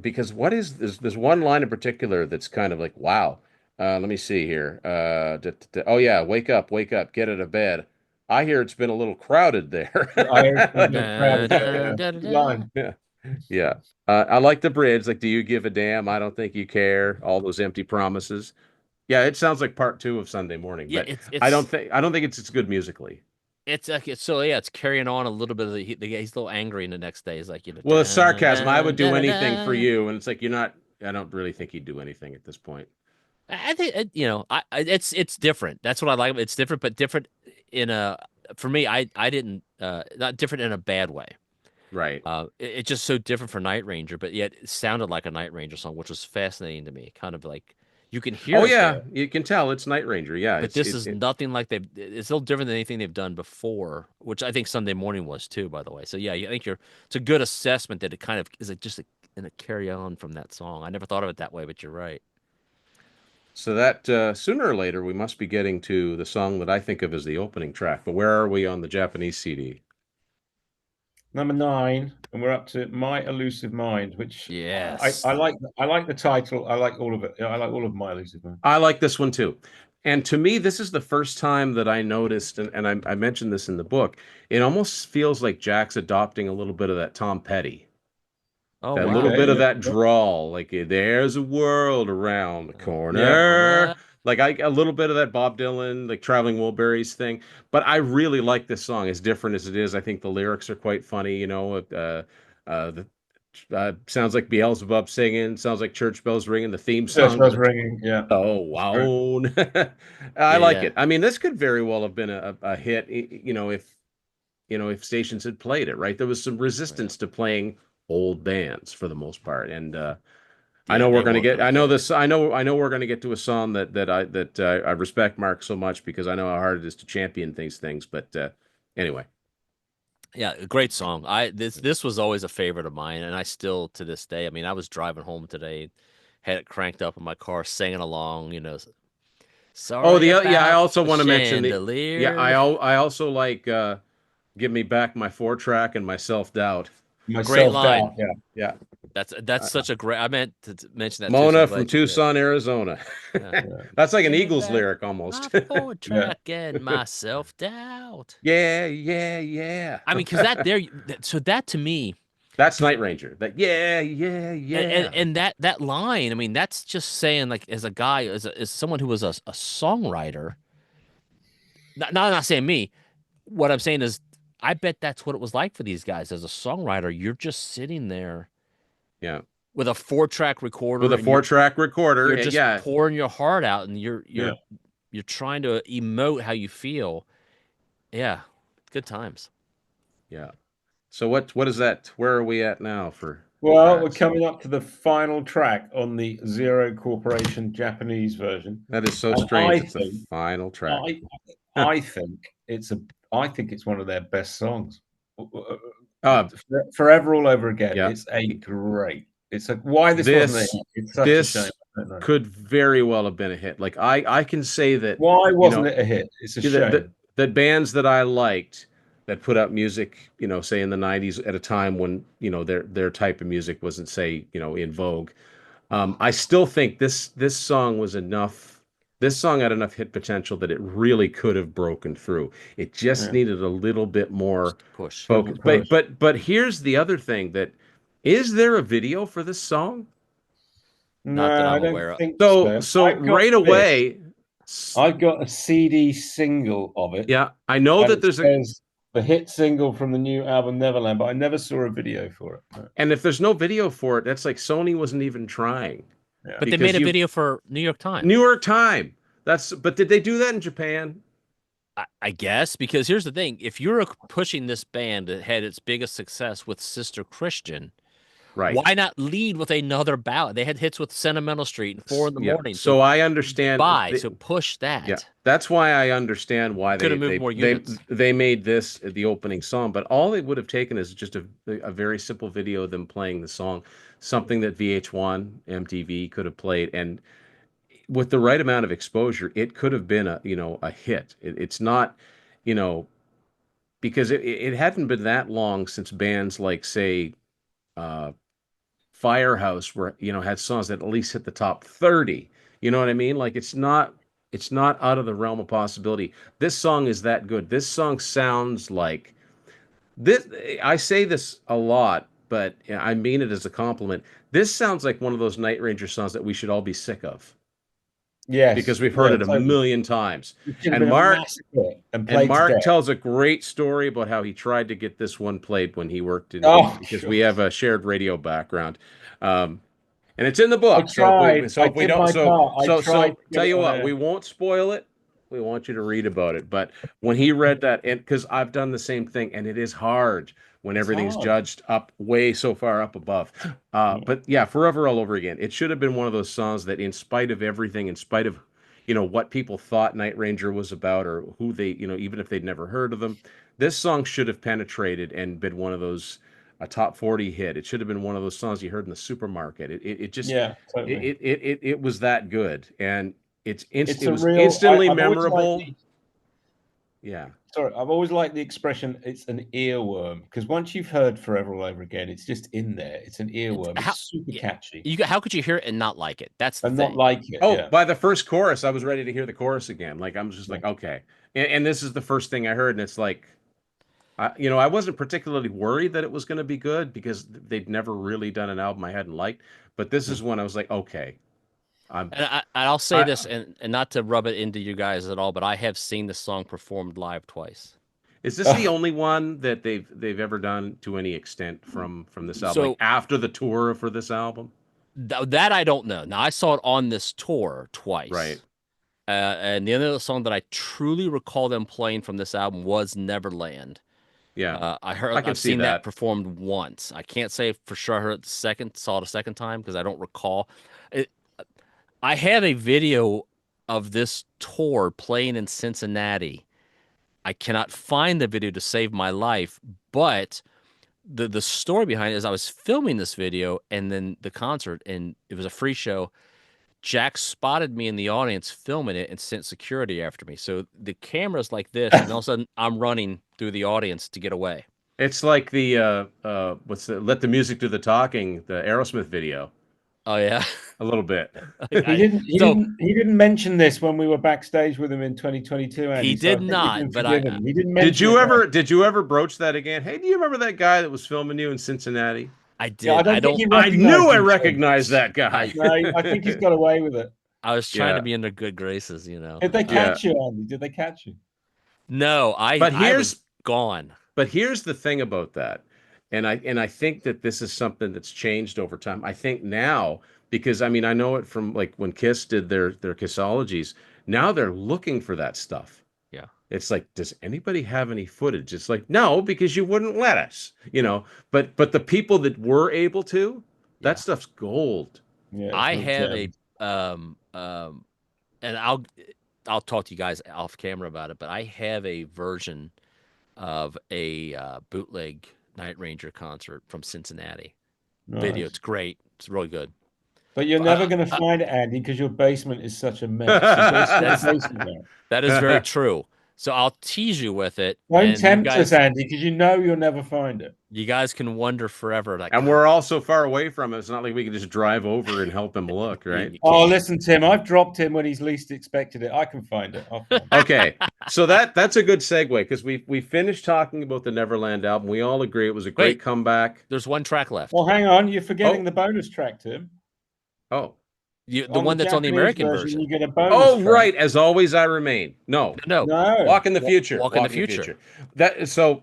Speaker 1: Because what is there's one line in particular that's kind of like, wow. Let me see here. Oh yeah, wake up, get out of bed. I hear it's been a little crowded there.
Speaker 3: I heard
Speaker 1: Like,
Speaker 3: the crowd is
Speaker 2: Da, da, da, da, da.
Speaker 3: line.
Speaker 1: yeah. Yeah. I like the bridge. Like, do you give a damn? I don't think you care. All those empty promises. Yeah, it sounds like part two of Sunday morning,
Speaker 2: Yeah,
Speaker 1: but I don't think it's good musically.
Speaker 2: it's like so yeah, it's carrying on a little bit of he's a little angry, and the next day he's like,
Speaker 1: Well, it's sarcasm. I would do
Speaker 2: da, da,
Speaker 1: anything for
Speaker 2: da.
Speaker 1: you, and it's like you're not. I don't really think he'd do anything at this point.
Speaker 2: I think it's different. That's what I like. It's different, but different in a for me. I didn't not different in a bad way.
Speaker 1: Right.
Speaker 2: It's just so different for Night Ranger, but yet it sounded like a Night Ranger song, which was fascinating to me. Kind of like you can hear
Speaker 1: Oh
Speaker 2: it
Speaker 1: yeah,
Speaker 2: there,
Speaker 1: you can tell it's Night Ranger. Yeah,
Speaker 2: but
Speaker 1: it's
Speaker 2: this
Speaker 1: it,
Speaker 2: is
Speaker 1: it
Speaker 2: nothing like they've. It's a little different than anything they've done before, which I think Sunday Morning was too, by the way. So yeah, I think you're. It's a good assessment that it kind of is in a carry on from that song. I never thought of it that way, but you're right.
Speaker 1: so that sooner or later we must be getting to the song that I think of as the opening track. But where are we on the Japanese CD?
Speaker 3: Number 9, and we're up to My Elusive Mind, which
Speaker 2: Yes.
Speaker 3: I like. I like the title. I like all of it. I like all of My Elusive Mind.
Speaker 1: I like this one too. And to me, this is the first time that I noticed, and I mentioned this in the book, it almost feels like Jack's adopting a little bit of that Tom Petty.
Speaker 2: Oh
Speaker 1: That little
Speaker 2: wow.
Speaker 1: bit
Speaker 3: Okay,
Speaker 1: of
Speaker 3: yeah,
Speaker 1: that
Speaker 3: yeah,
Speaker 1: drawl, like there's a world around the
Speaker 3: yeah.
Speaker 1: corner. Like a little bit of that Bob Dylan, like Traveling Wilburys thing. But I really like this song, as different as it is. I think the lyrics are quite funny. The sounds like Beelzebub singing, sounds like church bells ringing. The theme
Speaker 3: Church
Speaker 1: song to
Speaker 3: bells
Speaker 1: the
Speaker 3: ringing. Yeah,
Speaker 1: oh
Speaker 3: that's true.
Speaker 1: wow. I
Speaker 2: Yeah,
Speaker 1: like
Speaker 2: yeah,
Speaker 1: it. I mean, this could very well have been a hit, if stations had played it, right? There was some
Speaker 2: right.
Speaker 1: resistance to playing old bands for the most part, and I
Speaker 2: Yeah,
Speaker 1: know we're
Speaker 2: they
Speaker 1: going to
Speaker 2: weren't
Speaker 1: get.
Speaker 2: gonna
Speaker 1: I know
Speaker 2: play it.
Speaker 1: this. I know we're going to get to a song that I respect Mark so much because I know how hard it is to champion these things. But anyway,
Speaker 2: Yeah, a great song. This was always a favorite of mine, and I still to this day. I mean, I was driving home today, had it cranked up in my car, singing along.
Speaker 1: oh
Speaker 2: Sorry
Speaker 1: the yeah, I
Speaker 2: about
Speaker 1: also
Speaker 2: the
Speaker 1: want to mention the yeah,
Speaker 2: chandelier.
Speaker 1: I also like give me back my 4 track and my self doubt.
Speaker 3: My
Speaker 2: Great
Speaker 3: self doubt.
Speaker 2: line.
Speaker 3: Yeah,
Speaker 1: Yeah,
Speaker 2: That's
Speaker 1: uh,
Speaker 2: such a great. I meant to mention that too, so I'm
Speaker 1: Mona from
Speaker 2: glad you did.
Speaker 1: Tucson, Arizona.
Speaker 2: Yeah.
Speaker 3: yeah,
Speaker 1: That's like an
Speaker 2: Give me
Speaker 1: Eagles
Speaker 2: back
Speaker 1: lyric
Speaker 2: my
Speaker 1: almost.
Speaker 2: Ford
Speaker 3: yeah.
Speaker 2: track and my self doubt.
Speaker 1: Yeah, yeah, yeah.
Speaker 2: I mean, because that there, so that to me,
Speaker 1: That's Night Ranger. That yeah, yeah,
Speaker 2: and,
Speaker 1: yeah.
Speaker 2: and that line, I mean, that's just saying like as a guy, as someone who was a songwriter. Not saying me. What I'm saying is, I bet that's what it was like for these guys as a songwriter. You're just sitting there
Speaker 1: Yeah.
Speaker 2: with a 4-track
Speaker 1: With
Speaker 2: recorder,
Speaker 1: a
Speaker 2: and
Speaker 1: 4 track recorder.
Speaker 2: you're just
Speaker 1: Yeah,
Speaker 2: pouring your heart out, and you're
Speaker 3: Yeah.
Speaker 2: you're you're trying to emote how you feel. Yeah, good times.
Speaker 1: yeah. So what is that? Where are we at now for
Speaker 3: Well, we're
Speaker 1: tracks?
Speaker 3: coming up to the final track on the Zero Corporation Japanese version,
Speaker 1: That is so
Speaker 3: and
Speaker 1: strange. It's the final track.
Speaker 3: I, I think it's a, I think it's one of their best songs.
Speaker 1: Uh,
Speaker 3: Forever all over again.
Speaker 1: yeah.
Speaker 3: It's a great. It's a why this wasn't a hit.
Speaker 1: This
Speaker 3: It's such a shame.
Speaker 1: this
Speaker 3: I don't know.
Speaker 1: could very well have been a hit. Like I can say that,
Speaker 3: Why
Speaker 1: you
Speaker 3: wasn't
Speaker 1: know,
Speaker 3: it a hit? It's a
Speaker 1: that
Speaker 3: shame.
Speaker 1: that bands that I liked that put out music, say in the 90s at a time when, their type of music wasn't, say, in vogue. I still think this song was enough. This song had enough hit potential that it really could have broken through. It just
Speaker 3: Yeah.
Speaker 1: needed a little bit more
Speaker 2: Just push.
Speaker 3: Bit of a
Speaker 1: focus. But
Speaker 3: push.
Speaker 1: but but here's the other thing that is there a video for this song?
Speaker 2: Not that
Speaker 3: No, I
Speaker 2: I'm
Speaker 3: don't
Speaker 2: aware of.
Speaker 3: think
Speaker 1: So
Speaker 3: so.
Speaker 1: so
Speaker 3: I've got
Speaker 1: right
Speaker 3: this.
Speaker 1: away,
Speaker 3: I've got a CD single of it,
Speaker 1: yeah, I know
Speaker 3: and
Speaker 1: that
Speaker 3: it
Speaker 1: there's a
Speaker 3: says the hit single from the new album Neverland, but I never saw a video for it. No.
Speaker 1: and if there's no video for it, that's like Sony wasn't even trying
Speaker 3: Yeah.
Speaker 2: But they made
Speaker 1: because
Speaker 2: a
Speaker 1: you've
Speaker 2: video for New York Time.
Speaker 1: New York Time. But did they do that in Japan?
Speaker 2: I guess because here's the thing: if you're pushing this band that had its biggest success with Sister Christian,
Speaker 1: Right.
Speaker 2: why not lead with another ballad? They had hits with Sentimental Street and Four in the
Speaker 1: Yeah.
Speaker 2: Morning.
Speaker 1: So
Speaker 2: So
Speaker 1: I understand.
Speaker 2: so push
Speaker 1: Yeah,
Speaker 2: that.
Speaker 1: that's why I understand why
Speaker 2: Could
Speaker 1: they
Speaker 2: have moved
Speaker 1: they
Speaker 2: more
Speaker 1: they
Speaker 2: units.
Speaker 1: they made this the opening song. But all it would have taken is just a very simple video of them playing the song, something that VH1, MTV could have played, and with the right amount of exposure, it could have been a hit. It's not, you know, because it hadn't been that long since bands like, say, uh, Firehouse were, had songs that at least hit the top 30. You know what I mean? Like it's not out of the realm of possibility. This song is that good. This song sounds like this. I say this a lot. but I mean it as a compliment. This sounds like one of those Night Ranger songs that we should all be sick of because
Speaker 3: Yes,
Speaker 1: we've heard
Speaker 3: yeah,
Speaker 1: it a
Speaker 3: totally.
Speaker 1: million times.
Speaker 3: It should have
Speaker 1: And
Speaker 3: been a
Speaker 1: Mark
Speaker 3: massive hit and
Speaker 1: and
Speaker 3: played to
Speaker 1: Mark
Speaker 3: death.
Speaker 1: tells a great story about how he tried to get this one played when he worked in
Speaker 3: Oh,
Speaker 1: because
Speaker 3: God.
Speaker 1: we have a shared radio background. Um, and it's in the
Speaker 3: I
Speaker 1: book. So
Speaker 3: tried.
Speaker 1: so
Speaker 3: I
Speaker 1: if we
Speaker 3: did
Speaker 1: don't
Speaker 3: my part. I tried to get
Speaker 1: tell
Speaker 3: it
Speaker 1: you
Speaker 3: on
Speaker 1: what,
Speaker 3: air.
Speaker 1: we won't spoil it. We want you to read about it. But when he read that, and because I've done the same thing, and it is hard when
Speaker 3: It's
Speaker 1: everything's
Speaker 3: hard.
Speaker 1: judged up way so far up above. But yeah, forever all over again. It should have been one of those songs that, in spite of everything, in spite of what people thought Night Ranger was about, or who they, even if they'd never heard of them, this song should have penetrated and been one of those a top 40 hit. It should have been one of those songs you heard in the supermarket. It just
Speaker 3: Yeah, totally.
Speaker 1: it was that good, and
Speaker 3: It's
Speaker 1: it
Speaker 3: a
Speaker 1: was
Speaker 3: real.
Speaker 1: instantly
Speaker 3: I've always liked
Speaker 1: memorable.
Speaker 3: the.
Speaker 1: Yeah,
Speaker 3: Sorry, I've always liked the expression. It's an earworm because once you've heard "Forever All Over Again," it's just in there. It's an
Speaker 2: It's
Speaker 3: earworm.
Speaker 2: how
Speaker 3: It's super
Speaker 2: yeah,
Speaker 3: catchy
Speaker 2: how could you hear it and not like it? That's the
Speaker 3: and not
Speaker 2: thing.
Speaker 3: like it.
Speaker 1: oh,
Speaker 3: Yeah.
Speaker 1: by the first chorus I was ready to hear the chorus again. Like, I'm just
Speaker 3: Yeah.
Speaker 1: like, okay. And this is the first thing I heard, and it's like, I wasn't particularly worried that it was going to be good because they'd never really done an album I hadn't liked, but this is when I was like, okay, I'm
Speaker 2: I'll say
Speaker 1: I
Speaker 2: this, and not to rub it into you guys at all, but I have seen the song performed live twice.
Speaker 1: is this the only one that they've ever done to any extent from this album, like
Speaker 2: So
Speaker 1: after the tour for this album?
Speaker 2: that I don't know. Now I saw it on this tour
Speaker 1: Right.
Speaker 2: twice, and the other song that I truly recall them playing from this album was Neverland.
Speaker 1: Yeah. I can
Speaker 2: I've
Speaker 1: see
Speaker 2: seen that
Speaker 1: that.
Speaker 2: performed once. I can't say for sure I heard it saw it a second time because I don't recall. It, I have a video of this tour playing in Cincinnati. I cannot find the video to save my life, but the story behind it is I was filming this video and then the concert, and it was a free show. Jack spotted me in the audience filming it and sent security after me. So the camera's like this, and all of a sudden I'm running through the audience to get away.
Speaker 1: It's like the what's the Let the Music Do the Talking, the Aerosmith video,
Speaker 2: Oh yeah.
Speaker 1: a little bit.
Speaker 3: He didn't. He
Speaker 2: So
Speaker 3: didn't. He didn't mention this when we were backstage with him in 2022, Andy.
Speaker 2: he
Speaker 3: So I
Speaker 2: did
Speaker 3: think you've been
Speaker 2: not, but
Speaker 3: forgiven. He didn't
Speaker 1: Did
Speaker 3: mention
Speaker 1: you
Speaker 3: it.
Speaker 1: ever did you ever broach that again? Hey, do you remember that guy that was filming you in Cincinnati?
Speaker 2: I
Speaker 3: Yeah, I
Speaker 2: did. I
Speaker 3: don't think
Speaker 2: don't.
Speaker 3: he
Speaker 1: I knew
Speaker 3: recognized
Speaker 1: I
Speaker 3: you, Tim.
Speaker 1: recognized that guy.
Speaker 3: No, I think he's got away with it.
Speaker 2: I was trying to
Speaker 1: Yeah.
Speaker 2: be in their good graces, you know.
Speaker 3: Did they
Speaker 1: Yeah.
Speaker 3: catch you, Andy? Did they catch you?
Speaker 2: No,
Speaker 1: But
Speaker 2: I was gone.
Speaker 1: here's the thing about that. And I think that this is something that's changed over time. I think now, because I mean I know it from like when Kiss did their Kissologies, now they're looking for that stuff.
Speaker 2: Yeah.
Speaker 1: It's like, does anybody have any footage? It's like, no, because you wouldn't let us. But the people that were able to,
Speaker 2: Yeah.
Speaker 1: that stuff's gold.
Speaker 3: Yeah,
Speaker 2: I
Speaker 3: it's
Speaker 2: have
Speaker 3: real
Speaker 2: and I'll talk to you guys off camera about it, but I have a version of a bootleg Night Ranger concert from Cincinnati video.
Speaker 3: nice.
Speaker 2: It's great. It's really good.
Speaker 3: But you're never going to find it, Andy, because your basement is such a mess. You've got to sit in the basement now.
Speaker 2: That is very true. So I'll tease you with it,
Speaker 3: Don't
Speaker 2: and
Speaker 3: tempt us, Andy, because you know you'll never find it.
Speaker 2: you guys can wonder forever. Like,
Speaker 1: And we're all so far away from it. It's not like we can just drive over and help him look, right?
Speaker 2: you
Speaker 3: Oh,
Speaker 2: can't.
Speaker 3: listen, Tim, I've dropped him when he's least expected it. I can find it. I'll find it.
Speaker 1: Okay, so that's a good segue because we finished talking about the Neverland album. We all agree it was a great
Speaker 2: Wait.
Speaker 1: comeback.
Speaker 2: There's one track left.
Speaker 3: Well, hang on. You're forgetting
Speaker 1: Oh.
Speaker 3: the bonus track, Tim.
Speaker 1: Oh,
Speaker 2: The one that's on the
Speaker 3: Japanese
Speaker 2: American version.
Speaker 3: You get a bonus
Speaker 1: oh,
Speaker 3: track.
Speaker 1: right. As always, I remain. No,
Speaker 2: No,
Speaker 3: No.
Speaker 1: Walk in the Future.
Speaker 2: Walk in the Future.
Speaker 1: So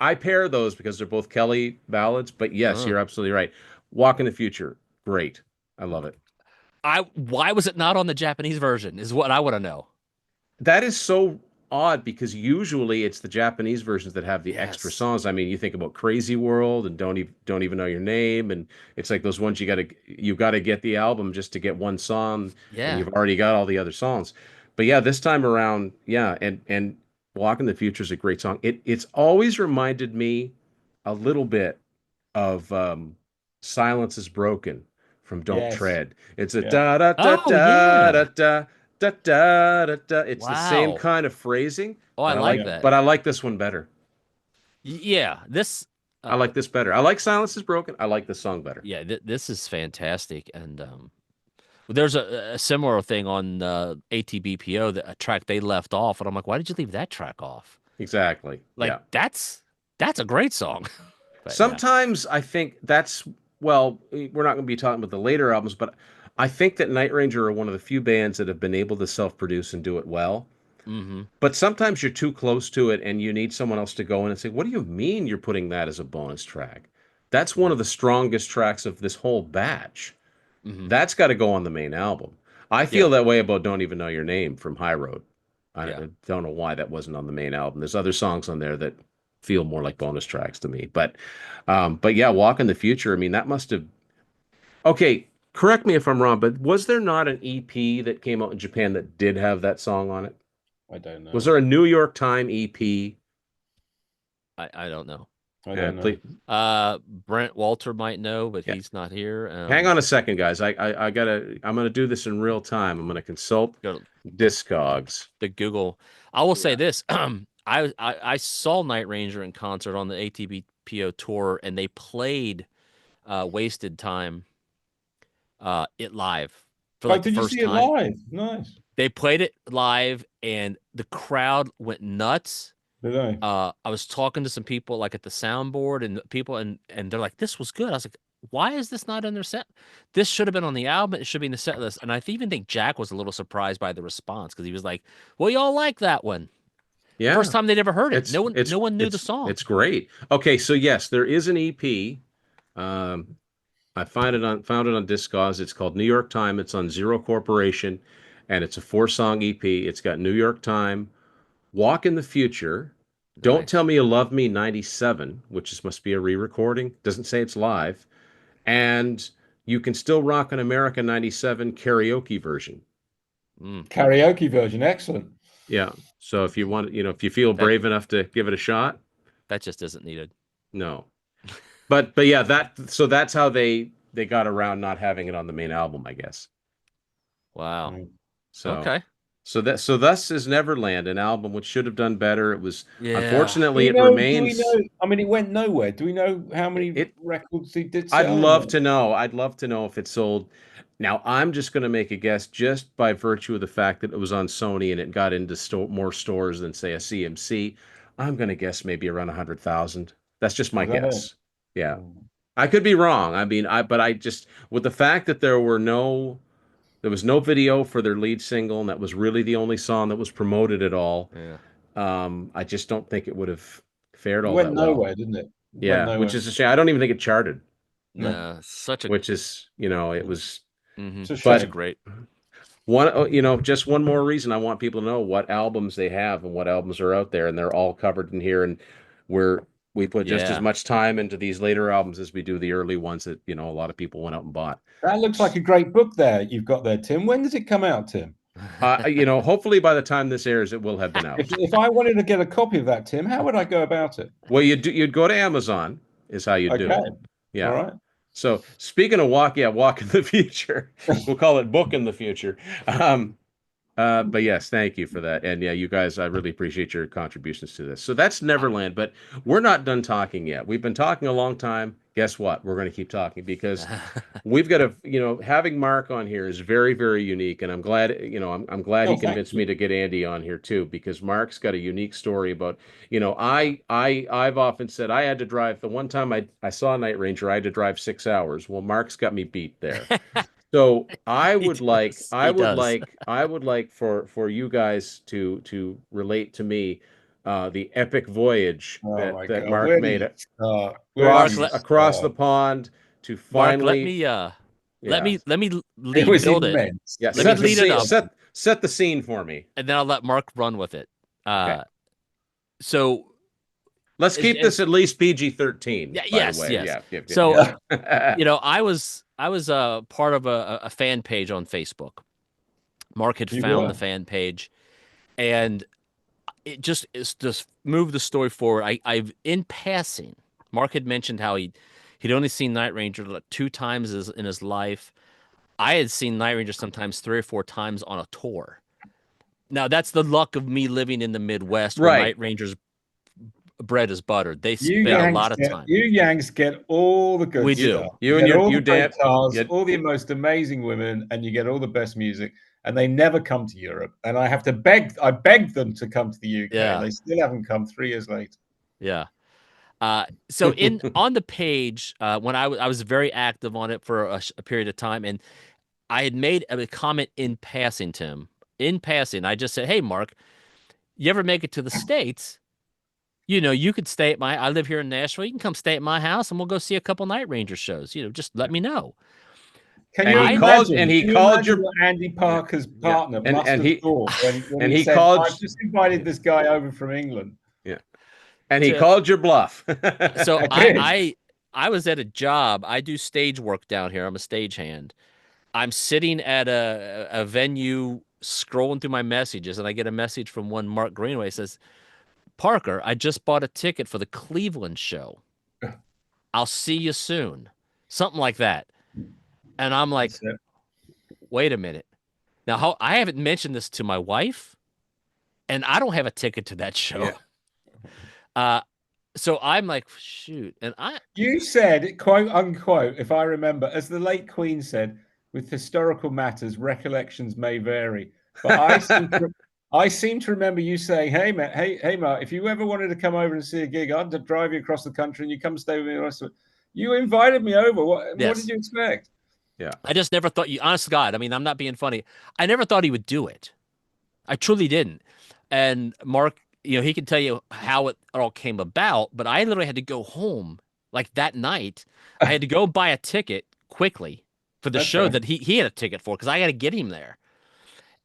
Speaker 1: I pair those because they're both Kelly ballads. But yes, you're absolutely right. Walk in the Future, great. I love it.
Speaker 2: Why was it not on the Japanese version? Is what I want to know.
Speaker 1: That is so odd because usually it's the Japanese versions that have the extra
Speaker 2: Yes.
Speaker 1: songs. I mean, you think about Crazy World and Don't Even Know Your Name, and it's like those ones you got to get the album just to get one song,
Speaker 2: Yeah.
Speaker 1: and you've already got all the other songs. But yeah, this time around, yeah, and Walk in the Future is a great song. It's always reminded me a little bit of Silence is Broken from Don't
Speaker 3: Yes.
Speaker 1: Tread. It's a
Speaker 3: Yeah.
Speaker 1: da da da
Speaker 2: Oh,
Speaker 1: da
Speaker 2: yeah.
Speaker 1: da da. Da, da, da, da. It's the same
Speaker 2: Wow.
Speaker 1: kind of phrasing.
Speaker 2: Oh, I
Speaker 1: but
Speaker 2: like that.
Speaker 1: But I like this one better.
Speaker 2: Yeah, this.
Speaker 1: I like this better. I like Silence is Broken. I like this song better.
Speaker 2: Yeah, this is fantastic, and there's a similar thing on ATBPO, that a track they left off, and I'm like, why did you leave that track off?
Speaker 1: Exactly.
Speaker 2: Like
Speaker 1: Yeah.
Speaker 2: that's a great song. But yeah.
Speaker 1: Sometimes I think that's, well, we're not going to be talking about the later albums, but I think that Night Ranger are one of the few bands that have been able to self-produce and do it well.
Speaker 2: Mm-hmm.
Speaker 1: But sometimes you're too close to it and you need someone else to go in and say, "What do you mean you're putting that as a bonus track? That's one of the strongest tracks of this whole batch.
Speaker 2: Mm-hmm.
Speaker 1: That's got to go on the main album." I feel that way about Don't Even Know Your Name from High Road. I don't know why that wasn't on the main album. There's other songs on there that feel more like bonus tracks to me. But yeah, Walk in the Future. I mean, that must have. Okay, correct me if I'm wrong, but was there not an EP that came out in Japan that did have that song on it?
Speaker 3: I don't know.
Speaker 1: Was there a New York Time EP?
Speaker 2: I don't know.
Speaker 3: I don't know.
Speaker 2: Brent Walter might know, but
Speaker 1: Yeah.
Speaker 2: he's not here.
Speaker 1: Hang on a second, guys. I'm gonna do this in real time. I'm gonna consult
Speaker 2: Go to
Speaker 1: Discogs.
Speaker 2: the Google. I will say this. I saw Night Ranger in concert on the ATBPO tour, and they played Wasted Time it live for like the
Speaker 3: did you
Speaker 2: first
Speaker 3: see it
Speaker 2: time.
Speaker 3: live? Nice.
Speaker 2: They played it live, and the crowd went nuts.
Speaker 3: Did they?
Speaker 2: I was talking to some people like at the soundboard and people, and they're like, "This was good." I was like, "Why is this not in their set? This should have been on the album. It should be in the set list." And I even think Jack was a little surprised by the response because he was like, "Well, y'all like that one."
Speaker 1: Yeah.
Speaker 2: First time they'd ever heard it. No one knew the
Speaker 1: It's
Speaker 2: song.
Speaker 1: great. Okay, so yes, there is an EP. I found it on Discogs. It's called New York Time. It's on Zero Corporation, and it's a 4-song EP. It's got New York Time, Walk in the Future, Don't
Speaker 2: Nice.
Speaker 1: Tell Me You Love Me 97, which must be a re-recording. Doesn't say it's live. And You Can Still Rock in America 97 karaoke version.
Speaker 3: Karaoke version. Excellent.
Speaker 1: Yeah. So if you want, if you feel brave enough to give it a shot.
Speaker 2: That just isn't needed.
Speaker 1: No. But yeah, that's how they got around not having it on the main album, I guess.
Speaker 2: Wow.
Speaker 1: So
Speaker 2: okay.
Speaker 1: So thus is Neverland, an album which should have done better. It was unfortunately
Speaker 3: Do
Speaker 1: remains.
Speaker 3: we know? I mean, it went nowhere. Do we know how many records he did sell?
Speaker 1: I'd love to know. I'd love to know if it sold. Now I'm just going to make a guess, just by virtue of the fact that it was on Sony and it got into more stores than say a CMC. I'm going to guess maybe around 100,000. That's just my guess. Yeah, I could be wrong. I mean, but I just, with the fact that there was no video for their lead single, and that was really the only song that was promoted at all.
Speaker 2: Yeah.
Speaker 1: I just don't think it would have fared all
Speaker 3: that
Speaker 1: that
Speaker 3: well. It went
Speaker 1: well.
Speaker 3: nowhere, didn't it?
Speaker 1: Yeah, which is a shame. I don't even think it charted.
Speaker 2: No,
Speaker 1: which is, it was.
Speaker 2: But great.
Speaker 1: Just one more reason I want people to know what albums they have and what albums are out there, and they're all covered in here, and we put just as much time into these later albums as we do the early ones that a lot of people went out and bought.
Speaker 3: That looks like a great book there you've got there, Tim. When does it come out, Tim?
Speaker 1: Hopefully by the time this airs, it will have been out.
Speaker 3: If I wanted to get a copy of that, Tim, how would I go about it?
Speaker 1: Well, you'd go to Amazon is how you do it. Yeah.
Speaker 3: All right.
Speaker 1: So speaking of Walk in the Future, we'll call it Book in the Future. But yes, thank you for that. And yeah, you guys, I really appreciate your contributions to this. So that's Neverland, but we're not done talking yet. We've been talking a long time. Guess what? We're going to keep talking because we've got having Mark on here is very, very unique. And I'm glad, I'm glad he convinced me to get Andy on here too, because Mark's got a unique story about, I've often said I had to drive the one time I saw Night Ranger, I had to drive 6 hours. Well, Mark's got me beat there. So I would like for you guys to relate to me the epic voyage that Mark made across the pond to finally.
Speaker 2: Mark, let me
Speaker 3: it was
Speaker 2: build
Speaker 3: immense.
Speaker 2: it. Yeah, let me lead it up.
Speaker 1: Set the scene for me,
Speaker 2: and then I'll let Mark run with it.
Speaker 1: Okay.
Speaker 2: So
Speaker 1: let's keep this at least PG-13.
Speaker 2: Yes.
Speaker 1: Yeah.
Speaker 2: So I was part of a fan page on Facebook. Mark had found the fan page, and it's just moved the story forward. I've in passing, Mark had mentioned how he'd only seen Night Ranger like 2 times in his life. I had seen Night Ranger sometimes 3 or 4 times on a tour. Now that's the luck of me living in the Midwest, where Night Ranger's bread is buttered. They spend a lot of time.
Speaker 3: You Yanks get all the good
Speaker 2: we
Speaker 3: stuff.
Speaker 2: do.
Speaker 3: You get all the most amazing women, and you get all the best music. And they never come to Europe. And I beg them to come to the UK.
Speaker 2: Yeah.
Speaker 3: They still haven't come 3 years later.
Speaker 2: Yeah. So on the page, when I was very active on it for a period of time, and I had made a comment in passing, Tim. In passing, I just said, "Hey, Mark, you ever make it to the States? You could stay at I live here in Nashville. You can come stay at my house, and we'll go see a couple Night Ranger shows. Just let me know."
Speaker 3: Can
Speaker 1: And
Speaker 3: you
Speaker 1: he
Speaker 3: imagine?
Speaker 1: called, and he
Speaker 3: Can you
Speaker 1: called
Speaker 3: imagine
Speaker 1: your,
Speaker 3: what Andy
Speaker 1: yeah,
Speaker 3: Parker's
Speaker 1: yeah,
Speaker 3: partner must
Speaker 1: and
Speaker 3: have
Speaker 1: he,
Speaker 3: thought when
Speaker 1: and
Speaker 3: he
Speaker 1: he
Speaker 3: said,
Speaker 1: called,
Speaker 3: "I've just invited this guy over from England."
Speaker 1: yeah, and he
Speaker 2: To
Speaker 1: called your bluff.
Speaker 2: so
Speaker 3: I did.
Speaker 2: I was at a job. I do stage work down here. I'm a stagehand. I'm sitting at a venue scrolling through my messages, and I get a message from one Mark Greenaway. Says, "Parker, I just bought a ticket for the Cleveland show. I'll see you soon." Something like that. And I'm like,
Speaker 3: That's it.
Speaker 2: wait a minute. Now, I haven't mentioned this to my wife, and I don't have a ticket to that show.
Speaker 1: Yeah.
Speaker 2: So I'm like, shoot. And
Speaker 3: You said, quote unquote, if I remember, as the late Queen said, with historical matters, recollections may vary. But I seem to remember you saying, "Hey, Matt, hey, Mark, if you ever wanted to come over and see a gig, I'd drive you across the country and you come stay with me." You invited me over. What
Speaker 2: yes,
Speaker 3: did you expect?
Speaker 1: Yeah.
Speaker 2: I just never thought honest to God, I mean, I'm not being funny. I never thought he would do it. I truly didn't. And Mark, he can tell you how it all came about, but I literally had to go home like that night. I had to go buy a ticket quickly for the show
Speaker 3: Okay.
Speaker 2: that he had a ticket for because I got to get him there.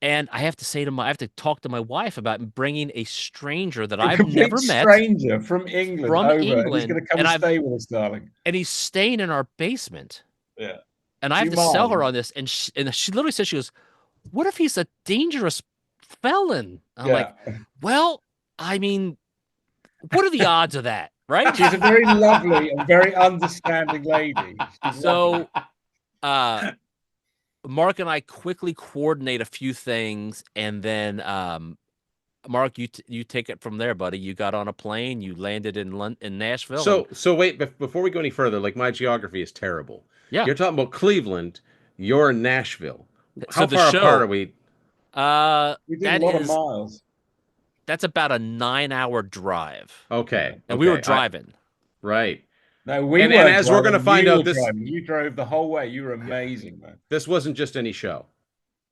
Speaker 2: And I have to talk to my wife about bringing a stranger that I've never met,
Speaker 3: stranger from England over, and he's going to come and stay with us, darling.
Speaker 2: And he's staying in our basement.
Speaker 3: Yeah.
Speaker 2: And I have to sell her on this, and she literally says, she goes, "What if he's a dangerous felon?" I'm like, well, I mean, what are the odds of that, right?
Speaker 3: She's a very lovely and very understanding lady.
Speaker 2: So, Mark and I quickly coordinate a few things, and then Mark, you take it from there, buddy. You got on a plane, you landed in Nashville.
Speaker 1: So wait, before we go any further, like my geography is terrible.
Speaker 2: Yeah,
Speaker 1: you're talking about Cleveland. You're in Nashville. How
Speaker 2: so the
Speaker 1: far
Speaker 2: show,
Speaker 1: apart are we?
Speaker 3: We did a lot of miles.
Speaker 2: That's about a 9-hour drive.
Speaker 1: Okay,
Speaker 2: and we were driving.
Speaker 1: Right.
Speaker 3: No, we
Speaker 1: and
Speaker 3: weren't.
Speaker 1: And as we're going to find out,
Speaker 3: you drove the whole way. You were amazing, man.
Speaker 1: This wasn't just any show.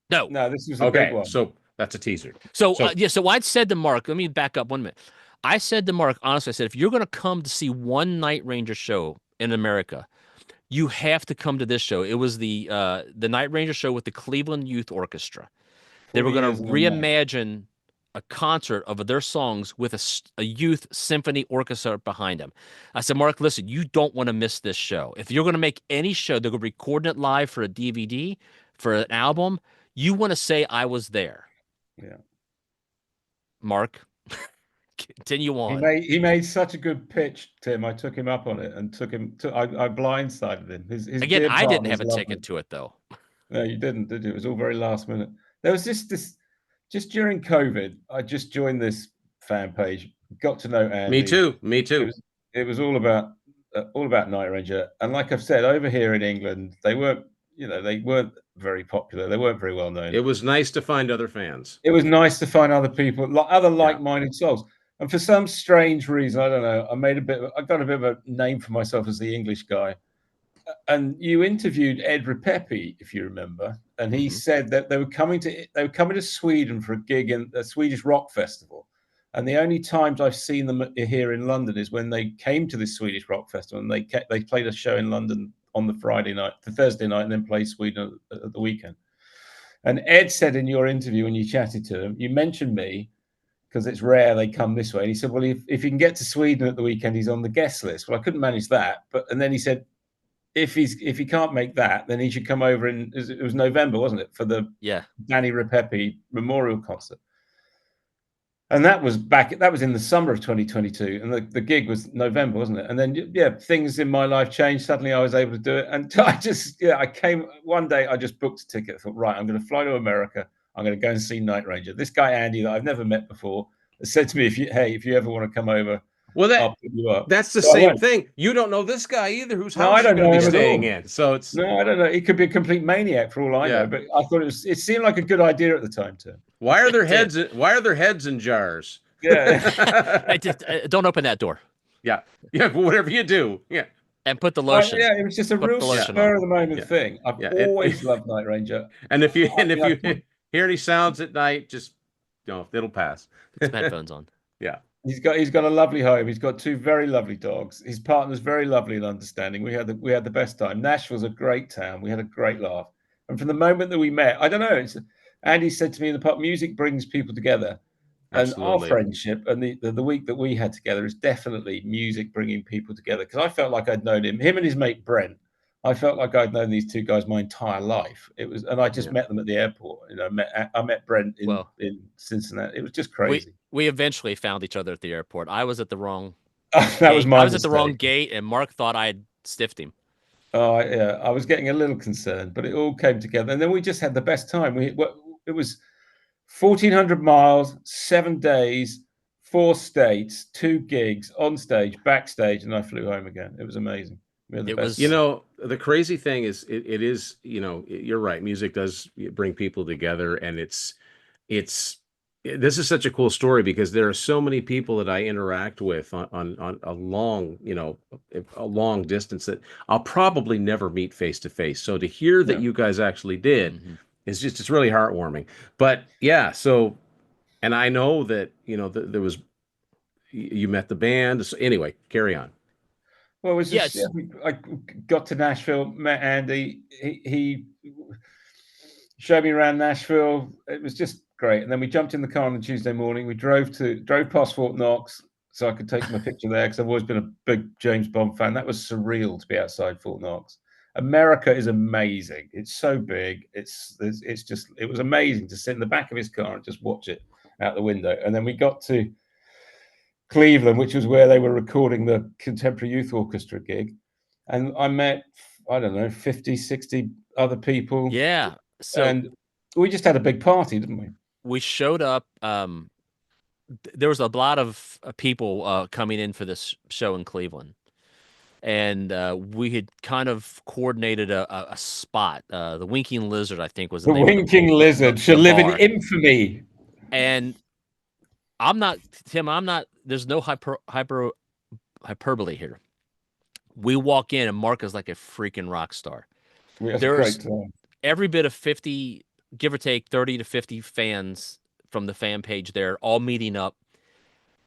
Speaker 2: No,
Speaker 3: this was a big one.
Speaker 1: So that's a teaser.
Speaker 2: So I said to Mark, let me back up 1 minute. I said to Mark, honestly, I said, if you're going to come to see one Night Ranger show in America, you have to come to this show. It was the Night Ranger show with the Cleveland Youth Orchestra. They were going to reimagine a concert of their songs with a youth symphony orchestra behind them. I said, Mark, listen, you don't want to miss this show. If you're going to make any show, they're going to record it live for a DVD, for an album. You want to say I was there.
Speaker 3: Yeah.
Speaker 2: Mark, continue on.
Speaker 3: He made such a good pitch, Tim. I took him up on it and I blindsided him. His
Speaker 2: Again, I didn't have a ticket to it though.
Speaker 3: No, you didn't, did you? It was all very last minute. There was this just during COVID. I just joined this fan page, got to know Andy.
Speaker 1: Me too.
Speaker 3: It was all about Night Ranger, and like I've said, over here in England, they weren't very popular. They weren't very well known.
Speaker 1: It was nice to find other fans.
Speaker 3: It was nice to find other people, other like-minded souls. And for some strange reason, I don't know, I got a bit of a name for myself as the English guy. And you interviewed Ed Repepi, if you remember, and he said that they were coming to Sweden for a gig in a Swedish rock festival. And the only times I've seen them here in London is when they came to this Swedish rock festival, and they played a show in London on the Thursday night, and then played Sweden at the weekend. And Ed said in your interview, when you chatted to him, you mentioned me because it's rare they come this way. And he said, well, if he can get to Sweden at the weekend, he's on the guest list. Well, I couldn't manage that. And then he said, if he can't make that, then he should come over it was November, wasn't it? For the Danny Repepi memorial concert. And that was in the summer of 2022. And the gig was November, wasn't it? And then, things in my life changed. Suddenly I was able to do it. And I came one day, I just booked a ticket. I thought, right, I'm going to fly to America. I'm going to go and see Night Ranger. This guy, Andy, that I've never met before, said to me, if you ever want to come over,
Speaker 1: well,
Speaker 3: I'll pick you up.
Speaker 1: That's the same thing. You don't know this guy either, whose house you're going to be staying in. So it's
Speaker 3: I don't know. He could be a complete maniac for all I know. But I thought it seemed like a good idea at the time, Tim.
Speaker 1: Why are their heads in jars?
Speaker 3: Yeah.
Speaker 2: Don't open that door.
Speaker 1: Yeah. Yeah. Whatever you do. Yeah.
Speaker 2: And put the lotion.
Speaker 3: Yeah, it was just a
Speaker 2: Put
Speaker 3: real
Speaker 2: the lotion
Speaker 3: spur
Speaker 2: on.
Speaker 3: of the moment
Speaker 1: Yeah.
Speaker 3: thing. I've
Speaker 1: Yeah.
Speaker 3: always loved Night Ranger.
Speaker 1: And if you
Speaker 3: I mean, I couldn't-
Speaker 1: hear any sounds at night, just it'll pass.
Speaker 2: Put some headphones on.
Speaker 1: Yeah.
Speaker 3: he's got a lovely home. He's got 2 very lovely dogs. His partner's very lovely and understanding. We had the best time. Nashville's a great town. We had a great laugh. And from the moment that we met, I don't know. Andy said to me in the pub, music brings people together. And our
Speaker 1: Absolutely.
Speaker 3: friendship and the week that we had together is definitely music bringing people together. Because I felt like I'd known him and his mate Brent. I felt like I'd known these 2 guys my entire life. And I just met them at the airport. I met Brent in Cincinnati. It was just crazy.
Speaker 2: We eventually found each other at the airport. I was at the wrong
Speaker 3: that was my
Speaker 2: I was
Speaker 3: mistake.
Speaker 2: at the wrong gate, and Mark thought I had stiffed him.
Speaker 3: Oh, yeah. I was getting a little concerned, but it all came together. And then we just had the best time. It was 1,400 miles, 7 days, 4 states, 2 gigs, on stage, backstage, and I flew home again. It was amazing.
Speaker 1: The crazy thing is, it is, you're right. Music does bring people together, and this is such a cool story because there are so many people that I interact with on a long distance that I'll probably never meet face to face. So to hear that you guys actually did is it's really heartwarming. But yeah, so, and I know that, there was, you met the band. So anyway, carry on.
Speaker 3: Well, it was just, I got to Nashville, met Andy. He showed me around Nashville. It was just great. And then we jumped in the car on the Tuesday morning. We drove past Fort Knox so I could take my picture there because I've always been a big James Bond fan. That was surreal to be outside Fort Knox. America is amazing. It's so big. It was amazing to sit in the back of his car and just watch it out the window. And then we got to Cleveland, which was where they were recording the Contemporary Youth Orchestra gig. And I met, I don't know, 50, 60 other people.
Speaker 2: Yeah. So,
Speaker 3: and we just had a big party, didn't we?
Speaker 2: We showed up. There was a lot of people coming in for this show in Cleveland. And we had kind of coordinated a spot. The Winking Lizard, I think, was the name
Speaker 3: Winking Lizard should live in infamy.
Speaker 2: And Tim, there's no hyperbole here. We walk in and Mark is like a freaking rock star. There's every bit of 50, give or take 30 to 50 fans from the fan page there, all meeting up,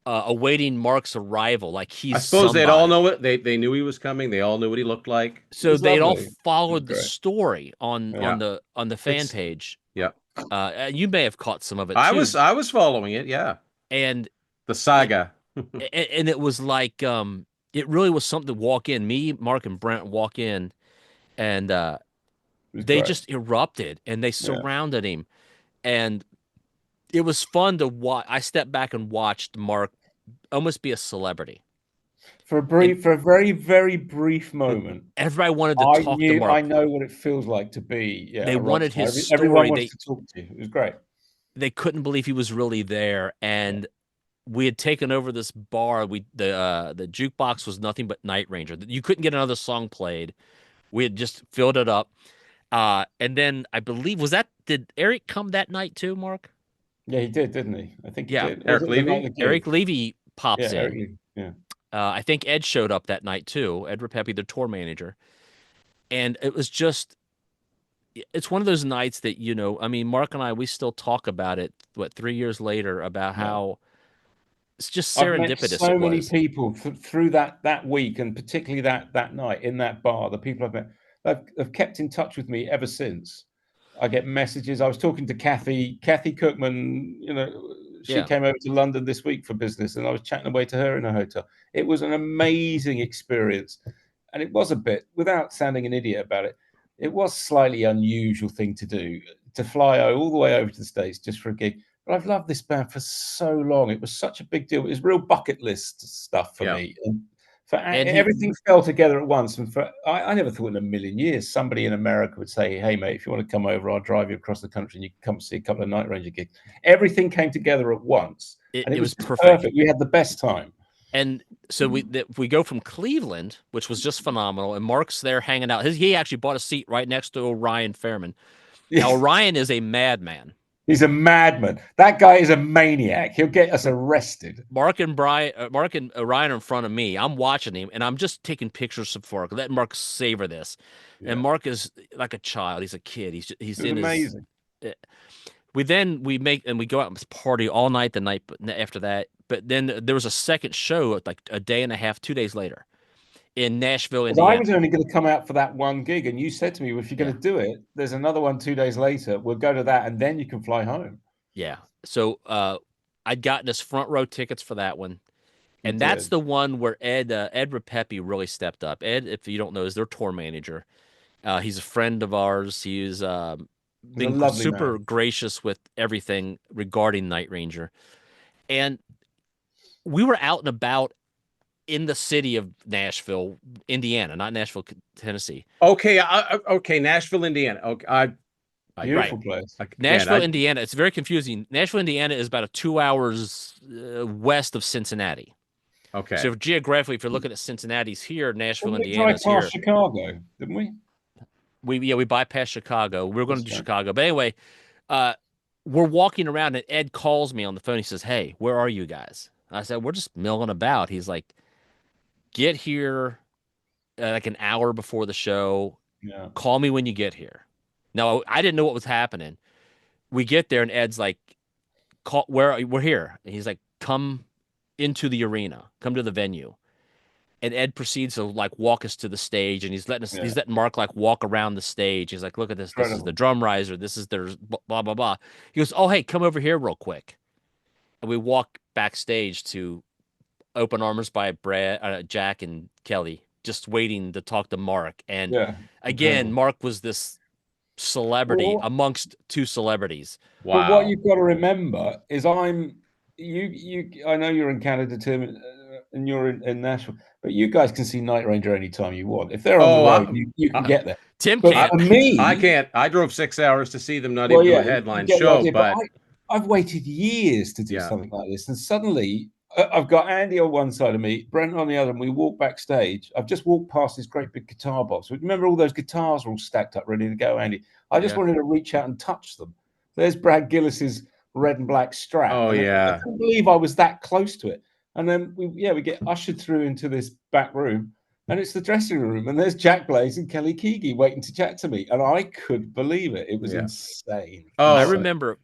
Speaker 2: awaiting Mark's arrival. Like he's,
Speaker 1: I suppose they'd all know it. They knew he was coming. They all knew what he looked like.
Speaker 2: So they'd all followed the story on the fan page.
Speaker 1: Yeah.
Speaker 2: You may have caught some of it too.
Speaker 1: I was following it. Yeah.
Speaker 2: And
Speaker 1: the saga.
Speaker 2: And it was like, it really was something to walk in. Me, Mark, and Brent walk in, and they just erupted and they surrounded him, and it was fun to watch. I stepped back and watched Mark almost be a celebrity
Speaker 3: for a very, very brief moment.
Speaker 2: Everybody wanted to talk to Mark.
Speaker 3: I know what it feels like to be. Yeah,
Speaker 2: they wanted his story.
Speaker 3: Everyone wanted to talk to you. It was great.
Speaker 2: They couldn't believe he was really there, and we had taken over this bar. The jukebox was nothing but Night Ranger. You couldn't get another song played. We had just filled it up. And then I believe, did Eric come that night too, Mark?
Speaker 3: Yeah, he did, didn't he? I think he did.
Speaker 1: Eric Levy?
Speaker 2: Eric Levy pops in.
Speaker 3: Yeah.
Speaker 2: I think Ed showed up that night too. Ed Rapepi, the tour manager. And it was just, it's one of those nights that, I mean, Mark and I, we still talk about it, 3 years later, about how it's just serendipitous.
Speaker 3: I've met so many people through that week, and particularly that night in that bar. The people I've met have kept in touch with me ever since. I get messages. I was talking to Kathy Cookman. She came over to London this week for business, and I was chatting away to her in a hotel. It was an amazing experience, and it was a bit, without sounding an idiot about it, it was slightly unusual thing to do, to fly all the way over to the States just for a gig. But I've loved this band for so long. It was such a big deal. It was real bucket list stuff for me. And everything fell together at once. And I never thought in a million years somebody in America would say, "Hey, mate, if you want to come over, I'll drive you across the country and you can come see a couple of Night Ranger gigs." Everything came together at once. And it was perfect. We had the best time.
Speaker 2: And so we go from Cleveland, which was just phenomenal, and Mark's there hanging out. He actually bought a seat right next to Orion Fairman. Now, Orion is a madman.
Speaker 3: He's a madman. That guy is a maniac. He'll get us arrested.
Speaker 2: Mark and Ryan are in front of me. I'm watching him, and I'm just taking pictures for letting Mark savor this.
Speaker 3: Yeah.
Speaker 2: And Mark is like a child. He's a kid. He's
Speaker 3: It
Speaker 2: in
Speaker 3: was amazing.
Speaker 2: his. We go out and party all night the night after that. But then there was a second show like a day and a half, 2 days later, in Nashville,
Speaker 3: I
Speaker 2: Indiana.
Speaker 3: was only going to come out for that one gig, and you said to me, well, if you're going to do it, there's another one 2 days later. We'll go to that, and then you can fly home.
Speaker 2: Yeah. So I'd gotten us front row tickets for that one. And that's the one where Ed Repepi really stepped up. Ed, if you don't know, is their tour manager. He's a friend of ours. He's been super gracious with everything regarding Night Ranger. And we were out and about in the city of Nashville, Indiana, not Nashville, Tennessee.
Speaker 1: Okay, okay, Nashville, Indiana. Okay,
Speaker 3: beautiful place.
Speaker 2: Nashville, Indiana. It's very confusing. Nashville, Indiana is about 2 hours west of Cincinnati.
Speaker 1: Okay.
Speaker 2: So geographically, if you're looking at Cincinnati's here, Nashville,
Speaker 3: Didn't
Speaker 2: Indiana is here.
Speaker 3: Chicago, didn't we?
Speaker 2: We bypassed Chicago. We were going to do Chicago, but anyway, we're walking around, and Ed calls me on the phone. He says, "Hey, where are you guys?" I said, "We're just milling about." He's like, "Get here like an hour before the show.
Speaker 3: Yeah.
Speaker 2: Call me when you get here." No, I didn't know what was happening. We get there, and Ed's like, we're here." And he's like, "Come into the arena, come to the venue." And Ed proceeds to like walk us to the stage, and he's letting Mark like walk around the stage. He's like, "Look at this. This is the drum riser. This is their blah, blah, blah." He goes, "Oh, hey, come over here real quick." And we walk backstage to Open Arms by Jack and Kelly, just waiting to talk to Mark. And again, Mark was this celebrity amongst two celebrities.
Speaker 3: Wow. But what you've got to remember is I know you're in Canada, Tim, and you're in Nashville, but you guys can see Night Ranger anytime you want. If they're on the road, you can get there.
Speaker 2: Tim can't.
Speaker 3: For me,
Speaker 1: I can't. I drove 6 hours to see them, not even do a headline show. But
Speaker 3: I've waited years to do something like this, and suddenly I've got Andy on one side of me, Brent on the other, and we walk backstage. I've just walked past this great big guitar box. Remember, all those guitars were all stacked up, ready to go, Andy. I just wanted to reach out and touch them. There's Brad Gillis's red and black strap.
Speaker 1: Oh, yeah.
Speaker 3: I couldn't believe I was that close to it. And then we get ushered through into this back room, and it's the dressing room, and there's Jack Blaze and Kelly Keegy waiting to chat to me, and I could believe it. It was insane.
Speaker 2: Oh, I remember,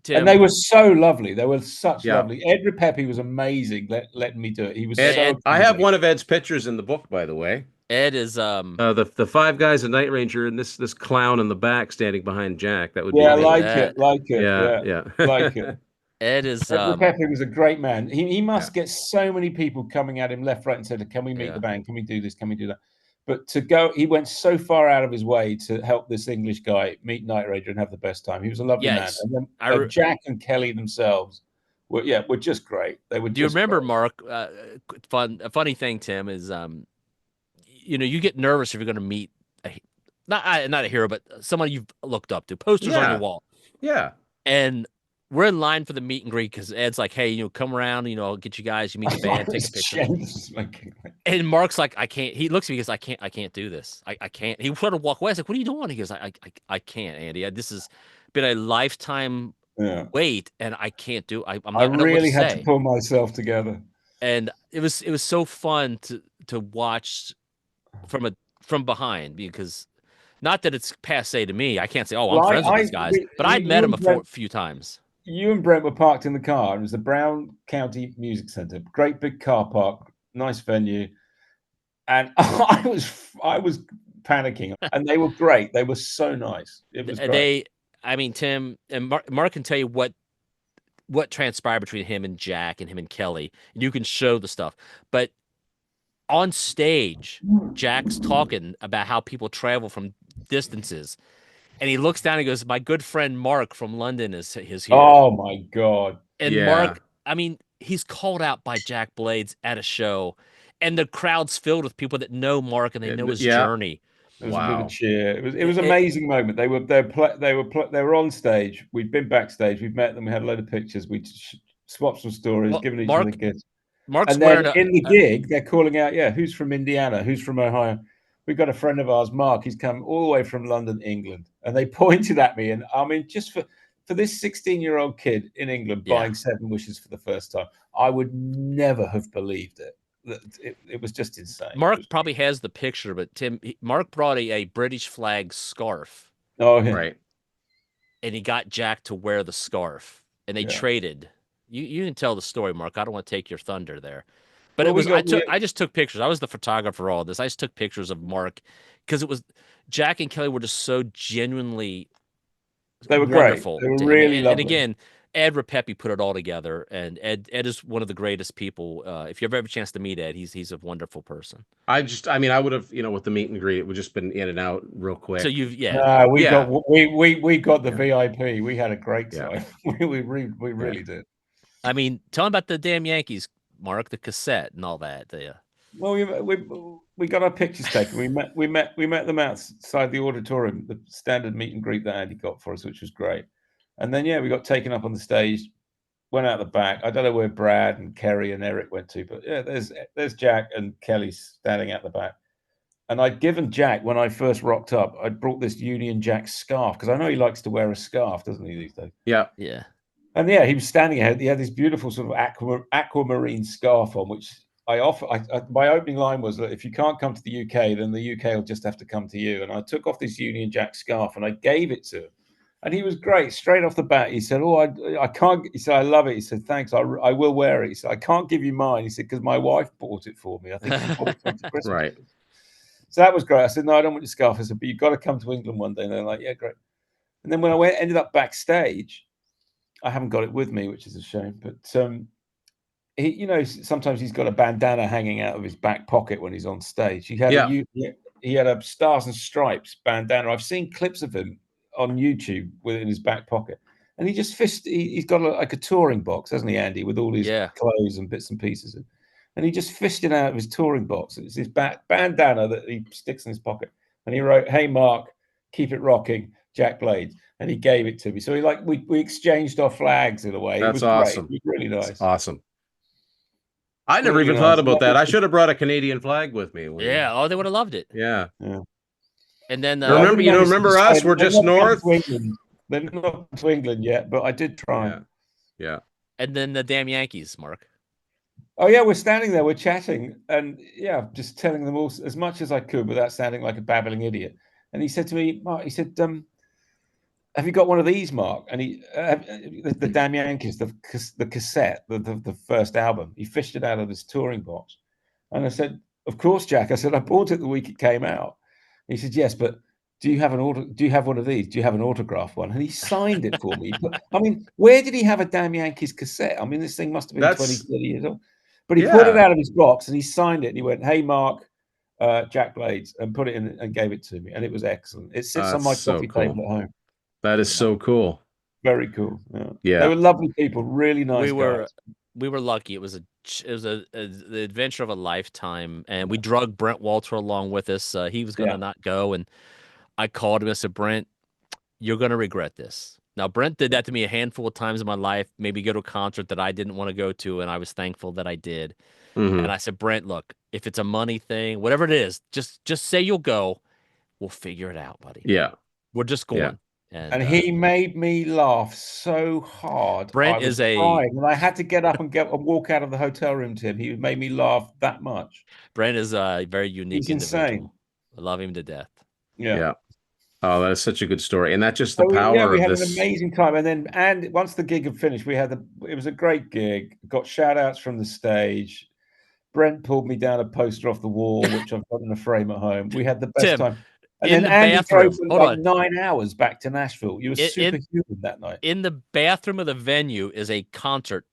Speaker 2: Tim.
Speaker 3: And they were so lovely. They were such lovely. Ed Repepi was amazing letting me do it. He was
Speaker 1: I have one of Ed's pictures in the book, by the way.
Speaker 2: Ed is
Speaker 1: the five guys in Night Ranger, and this clown in the back standing behind Jack. That would be
Speaker 3: like it.
Speaker 1: Yeah.
Speaker 3: Like it.
Speaker 2: Ed is
Speaker 3: Ed Repepi was a great man. He must get so many people coming at him left, right, and center. Can we meet the band? Can we do this? Can we do that? But he went so far out of his way to help this English guy meet Night Ranger and have the best time. He was a lovely man. And then Jack and Kelly themselves were just great. They were.
Speaker 2: Do you remember, Mark? A funny thing, Tim, is you get nervous if you're going to meet not a hero, but someone you've looked up to. Posters on your wall.
Speaker 1: Yeah.
Speaker 2: And we're in line for the meet and greet because Ed's like, "Hey, come around, I'll get you guys, you meet the band, take a picture." And Mark's like, "I can't." He looks at me and goes, I can't do this. I can't." He wanted to walk away. I was like, "What are you doing?" He goes, I can't, Andy. This has been a lifetime wait, and I can't do. I
Speaker 3: really had to pull myself together.
Speaker 2: And it was so fun to watch from behind, because not that it's passe to me. I can't say, "Oh, I'm friends with these guys," but I'd met him a few times.
Speaker 3: You and Brent were parked in the car. It was the Brown County Music Center, great big car park, nice venue, and I was panicking. And they were great. They were so nice. It was great.
Speaker 2: Tim and Mark can tell you what transpired between him and Jack and him and Kelly. You can show the stuff, but on stage, Jack's talking about how people travel from distances. And he looks down and goes, "My good friend Mark from London is here."
Speaker 3: Oh, my God.
Speaker 2: And Mark, he's called out by Jack Blades at a show, and the crowd's filled with people that know Mark and they know his journey.
Speaker 3: It was a bit of a cheer. It was an amazing moment. They were on stage. We'd been backstage. We'd met them. We had a load of pictures. We swapped some stories, given each other gifts.
Speaker 2: Mark's
Speaker 3: and then in the gig, they're calling out, who's from Indiana? Who's from Ohio? We've got a friend of ours, Mark. He's come all the way from London, England. And they pointed at me. And just for this 16-year-old kid in England
Speaker 2: Yeah.
Speaker 3: buying Seven Wishes for the first time, I would never have believed it. It was just insane.
Speaker 2: Mark probably has the picture, but Tim, Mark brought a British flag scarf.
Speaker 3: Oh, yeah.
Speaker 1: Right.
Speaker 2: And he got Jack to wear the scarf, and they traded. You can tell the story, Mark. I don't want to take your thunder there, but
Speaker 3: Well,
Speaker 2: it was I just took pictures. I was the photographer for all this. I just took pictures of Mark because it was Jack and Kelly were just so genuinely
Speaker 3: They were
Speaker 2: wonderful.
Speaker 3: great. They were
Speaker 2: to him.
Speaker 3: really lovely.
Speaker 2: And again, Ed Repepi put it all together, and Ed is one of the greatest people. If you ever have a chance to meet Ed, he's a wonderful person.
Speaker 1: I would have, with the meet and greet, it would just been in and out real quick.
Speaker 2: So
Speaker 3: we got the VIP. We had a great time. We really did.
Speaker 2: I mean, tell him about the damn Yankees, Mark, the cassette and all that.
Speaker 3: Well, we got our pictures taken. We met them outside the auditorium, the standard meet and greet that Andy got for us, which was great. And then we got taken up on the stage, went out the back. I don't know where Brad and Kerry and Eric went to, but there's Jack and Kelly standing out the back. And I'd given Jack, when I first rocked up, I'd brought this Union Jack scarf because I know he likes to wear a scarf, doesn't he, these days?
Speaker 1: Yeah.
Speaker 2: Yeah.
Speaker 3: And he was standing ahead. He had this beautiful sort of aquamarine scarf on, which my opening line was that if you can't come to the UK, then the UK will just have to come to you. And I took off this Union Jack scarf and I gave it to him. And he was great. Straight off the bat, he said, "Oh, I can't." He said, "I love it." He said, "Thanks. I will wear it." He said, "I can't give you mine." He said, "Because my wife bought it for me. I think she bought it for Christmas."
Speaker 1: Right.
Speaker 3: So that was great. I said, "No, I don't want your scarf." I said, "But you've got to come to England one day." And they're like, "Yeah, great." And then when I ended up backstage, I haven't got it with me, which is a shame. But he, sometimes he's got a bandana hanging out of his back pocket when he's on stage. He had a Stars and Stripes bandana. I've seen clips of him on YouTube within his back pocket, and he just he's got like a touring box, hasn't he, Andy, with all his clothes and bits and pieces, and he just fished it out of his touring box. It's his bandana that he sticks in his pocket, and he wrote, "Hey Mark, keep it rocking, Jack Blades," and he gave it to me. So we exchanged our flags in a way.
Speaker 1: That's
Speaker 3: it was
Speaker 1: awesome.
Speaker 3: Great. It was really nice.
Speaker 1: That's awesome. I never even thought about that. I should have brought a Canadian flag with me.
Speaker 2: Yeah. Oh, they would have loved it.
Speaker 1: Yeah.
Speaker 2: And then
Speaker 1: remember us? We're just north.
Speaker 3: They're not to England yet, but I did try.
Speaker 1: Yeah.
Speaker 2: And then the damn Yankees, Mark.
Speaker 3: Oh yeah, we're standing there, we're chatting, and just telling them all as much as I could without sounding like a babbling idiot. And he said to me, Mark, he said, "Have you got one of these, Mark?" And the damn Yankees, the cassette, the first album. He fished it out of his touring box, and I said, "Of course, Jack." I said, "I bought it the week it came out." He said, "Yes, but do you have one of these? Do you have an autograph one?" And he signed it for me. I mean, where did he have a damn Yankees cassette? I mean, this thing must have been 20, 30 years old. But he pulled it out of his box and he signed it and he went, "Hey, Mark, Jack Blades," and put it in and gave it to me. And it was excellent. It sits on my coffee table at home.
Speaker 1: That is so cool.
Speaker 3: Very cool.
Speaker 1: Yeah.
Speaker 3: They were lovely people, really nice guys.
Speaker 2: We were lucky. It was the adventure of a lifetime, and we drug Brent Walter along with us. He was going to not go, and I called him and said, "Brent, you're going to regret this." Now, Brent did that to me a handful of times in my life, maybe go to a concert that I didn't want to go to, and I was thankful that I did.
Speaker 1: Mm-hmm.
Speaker 2: And I said, "Brent, look, if it's a money thing, whatever it is, just say you'll go. We'll figure it out, buddy.
Speaker 1: Yeah.
Speaker 2: We're just going."
Speaker 1: Yeah.
Speaker 3: And he made me laugh so hard.
Speaker 2: Brent
Speaker 3: is crying, and I had to get up and walk out of the hotel room to him. He made me laugh that much.
Speaker 2: Brent is a very unique individual.
Speaker 3: Insane.
Speaker 2: I love him to death.
Speaker 3: Yeah.
Speaker 1: Oh, that's such a good story, and that's just the power
Speaker 3: we
Speaker 1: of
Speaker 3: had
Speaker 1: this.
Speaker 3: an amazing time, and once the gig had finished, it was a great gig. Got shout outs from the stage. Brent pulled me down a poster off the wall, which I've got in a frame at home. We had the best time. And then Andy drove for like 9 hours back to Nashville. You were superhuman that night.
Speaker 2: In the bathroom of the venue is a concert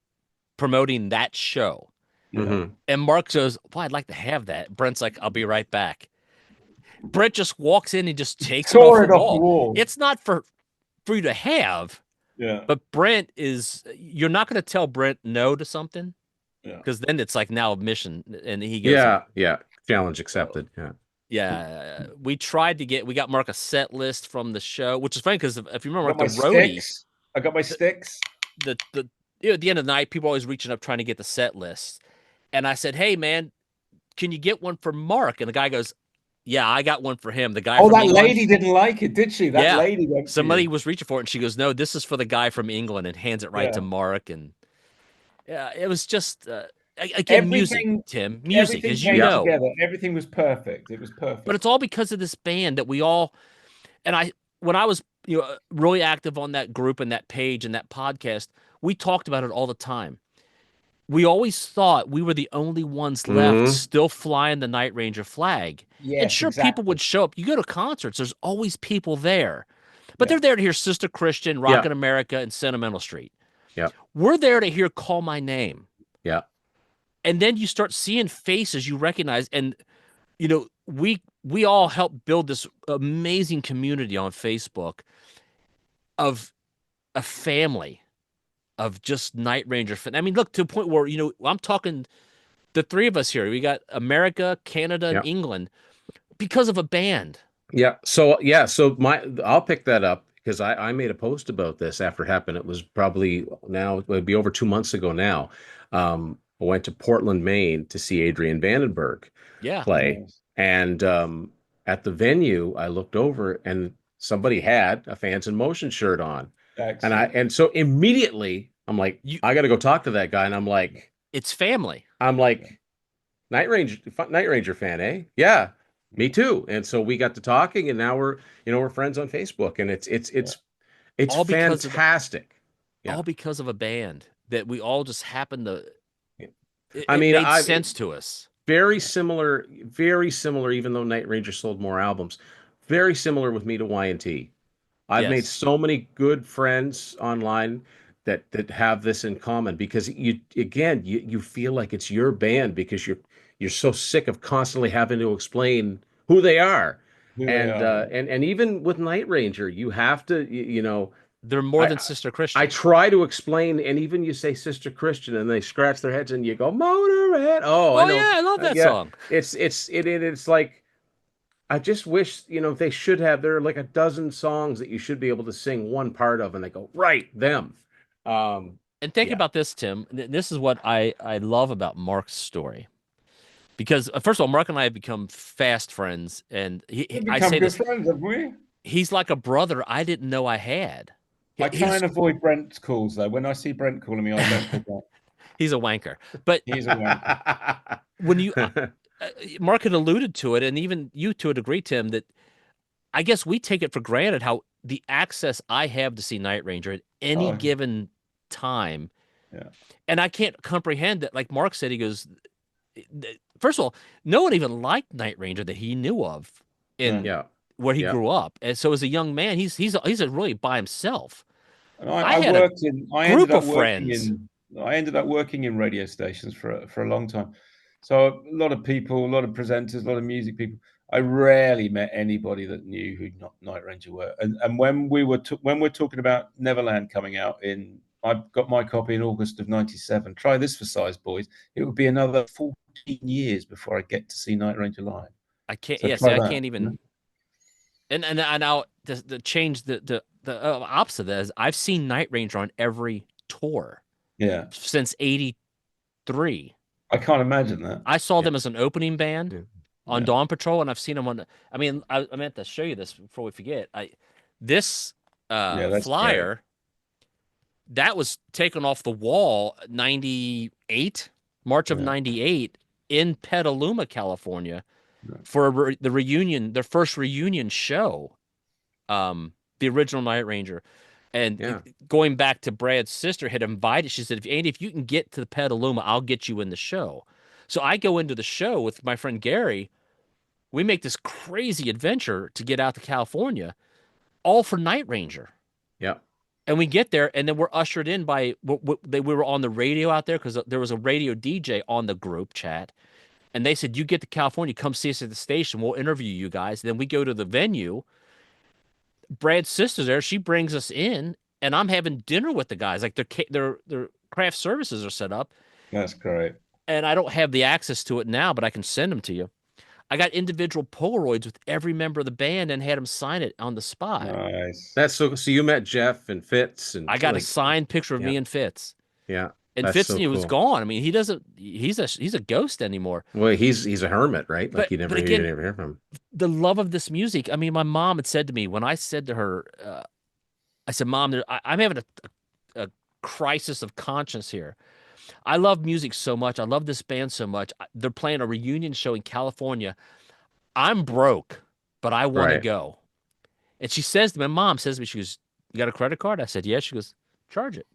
Speaker 2: promoting that show.
Speaker 1: Mm-hmm.
Speaker 2: And Mark goes, "Well, I'd like to have that." Brent's like, "I'll be right back." Brent just walks in and just takes it off the wall. It's not for you to have.
Speaker 3: Yeah.
Speaker 2: But Brent you're not going to tell Brent no to something. Yeah. Because then it's like now a mission. And he goes,
Speaker 1: Yeah. Challenge accepted. Yeah.
Speaker 2: Yeah, we got Mark a set list from the show, which is funny because if you remember, the roadie,
Speaker 3: I got my sticks.
Speaker 2: At the end of the night, people are always reaching up trying to get the set list, and I said, "Hey, man, can you get one for Mark?" And the guy goes, Yeah, I got one for him. The guy
Speaker 3: Oh,
Speaker 2: from
Speaker 3: that
Speaker 2: England.
Speaker 3: lady didn't like it, did she? That
Speaker 2: Yeah.
Speaker 3: lady went for
Speaker 2: Somebody
Speaker 3: you.
Speaker 2: was reaching for it, and she goes, "No, this is for the guy from England," and hands it right to
Speaker 3: Yeah.
Speaker 2: Mark. And yeah, it was just again music, Tim, music,
Speaker 3: Everything
Speaker 2: as you
Speaker 3: came
Speaker 2: know.
Speaker 3: together. Everything was perfect. It was perfect.
Speaker 2: But it's all because of this band that we all and I when I was really active on that group and that page and that podcast, we talked about it all the time. We always thought we were the only ones left
Speaker 1: Mhm.
Speaker 2: still flying the Night Ranger flag. And
Speaker 3: Yes,
Speaker 2: sure, people
Speaker 3: exactly.
Speaker 2: would show up. You go to concerts, there's always people there. But
Speaker 3: Yeah.
Speaker 2: they're there to hear Sister Christian,
Speaker 1: Yeah.
Speaker 2: Rockin' America, and Sentimental Street.
Speaker 1: Yeah.
Speaker 2: We're there to hear Call My Name.
Speaker 1: Yeah.
Speaker 2: And then you start seeing faces you recognize. And, we all helped build this amazing community on Facebook of a family of just Night Ranger fan. I mean, look, to a point where, I'm talking the three of us here. We got America, Canada, and
Speaker 1: Yeah.
Speaker 2: England because of a band.
Speaker 1: Yeah. So I'll pick that up because I made a post about this after it happened. It was probably now it would be over 2 months ago now. I went to Portland, Maine to see Adrian Vandenberg
Speaker 2: Yeah.
Speaker 1: play.
Speaker 3: Nice.
Speaker 1: And at the venue, I looked over and somebody had a Fans in Motion shirt on.
Speaker 3: Excellent.
Speaker 1: And so immediately I'm like, I got to go talk to that guy. And
Speaker 2: It's family.
Speaker 1: I'm like, Night Ranger fan, eh? Yeah, me too. And so we got to talking, and now we're friends on Facebook, and it's
Speaker 2: All because of
Speaker 1: fantastic.
Speaker 2: all because of a band that we all just happened to.
Speaker 1: Yeah.
Speaker 2: It,
Speaker 1: I
Speaker 2: it
Speaker 1: mean,
Speaker 2: made sense to us.
Speaker 1: very similar, even though Night Ranger sold more albums, very similar with me to Y&T. I've made
Speaker 2: Yes.
Speaker 1: so many good friends online that have this in common because you feel like it's your band because you're so sick of constantly having to explain who they are.
Speaker 3: Who they
Speaker 1: And
Speaker 3: are.
Speaker 1: and even with Night Ranger, you have to
Speaker 2: They're more
Speaker 1: I
Speaker 2: than Sister
Speaker 1: I
Speaker 2: Christian.
Speaker 1: try to explain, and even you say Sister Christian, and they scratch their heads, and you go Motorhead. Oh, I
Speaker 2: Oh
Speaker 1: know.
Speaker 2: yeah, I love that
Speaker 1: Yeah,
Speaker 2: song.
Speaker 1: it's like I just wish, they should have, there are like a dozen songs that you should be able to sing one part of, and they go, right, them.
Speaker 2: And think
Speaker 1: Yeah.
Speaker 2: about this, Tim. This is what I love about Mark's story. Because first of all, Mark and I have become fast friends, and
Speaker 3: We've
Speaker 2: I
Speaker 3: become
Speaker 2: say
Speaker 3: good
Speaker 2: this:
Speaker 3: friends, haven't we?
Speaker 2: he's like a brother I didn't know I had.
Speaker 3: I try and avoid Brent's calls though. When I see Brent calling me, I don't pick up.
Speaker 2: He's a wanker. But
Speaker 3: He's a wanker.
Speaker 2: when Mark had alluded to it, and even you to a degree, Tim, that I guess we take it for granted how the access I have to see Night Ranger at any given time.
Speaker 3: Yeah.
Speaker 2: And I can't comprehend that. Like Mark said, he goes, first of all, no one even liked Night Ranger that he knew of in where he grew up. And so as a young man, he's really by himself.
Speaker 3: And
Speaker 2: I had
Speaker 3: I ended up working in radio stations for a long time. So a lot of people, a lot of presenters, a lot of music people. I rarely met anybody that knew who Night Ranger were. And when we're talking about Neverland coming out I got my copy in August of '97. Try this for size, boys. It would be another 14 years before I get to see Night Ranger live.
Speaker 2: I can't.
Speaker 3: So
Speaker 2: I can't even. And now the change the opposite of that is I've seen Night Ranger on every tour.
Speaker 3: Yeah.
Speaker 2: Since '83.
Speaker 3: I can't imagine that.
Speaker 2: I saw them as an opening band on Dawn Patrol, and I've seen them on. I mean, I meant to show you this before we forget. This flyer. Great. That was taken off the wall '98, March of '98 in Petaluma, California, for the reunion, their first reunion show, the original Night Ranger. And going back to Brad's sister had invited, she said, Andy, if you can get to the Petaluma, I'll get you in the show. So I go into the show with my friend Gary. We make this crazy adventure to get out to California, all for Night Ranger.
Speaker 1: Yeah.
Speaker 2: And we get there, and then we're ushered in by we were on the radio out there because there was a radio DJ on the group chat, and they said, "You get to California, come see us at the station. We'll interview you guys." And then we go to the venue. Brad's sister's there. She brings us in, and I'm having dinner with the guys. Like their craft services are set up.
Speaker 3: That's great.
Speaker 2: And I don't have the access to it now, but I can send them to you. I got individual Polaroids with every member of the band and had them sign it on the spot.
Speaker 3: Nice.
Speaker 1: That's so you met Jeff and Fitz, and
Speaker 2: I got a signed picture of me and Fitz.
Speaker 1: Yeah.
Speaker 2: And
Speaker 1: That's so
Speaker 2: Fitzny was
Speaker 1: cool.
Speaker 2: gone. I mean, he's a ghost anymore.
Speaker 1: Well, he's a hermit, right? Like
Speaker 2: But
Speaker 1: you
Speaker 2: again,
Speaker 1: never hear from him.
Speaker 2: the love of this music. I mean, my mom had said to me when I said to her, I said, "Mom, I'm having a crisis of conscience here. I love music so much. I love this band so much. They're playing a reunion show in California. I'm broke, but I want to
Speaker 1: Right.
Speaker 2: go." And she says to me, my mom says to me, she goes, "You got a credit card?" I said, "Yeah." She goes, "Charge it.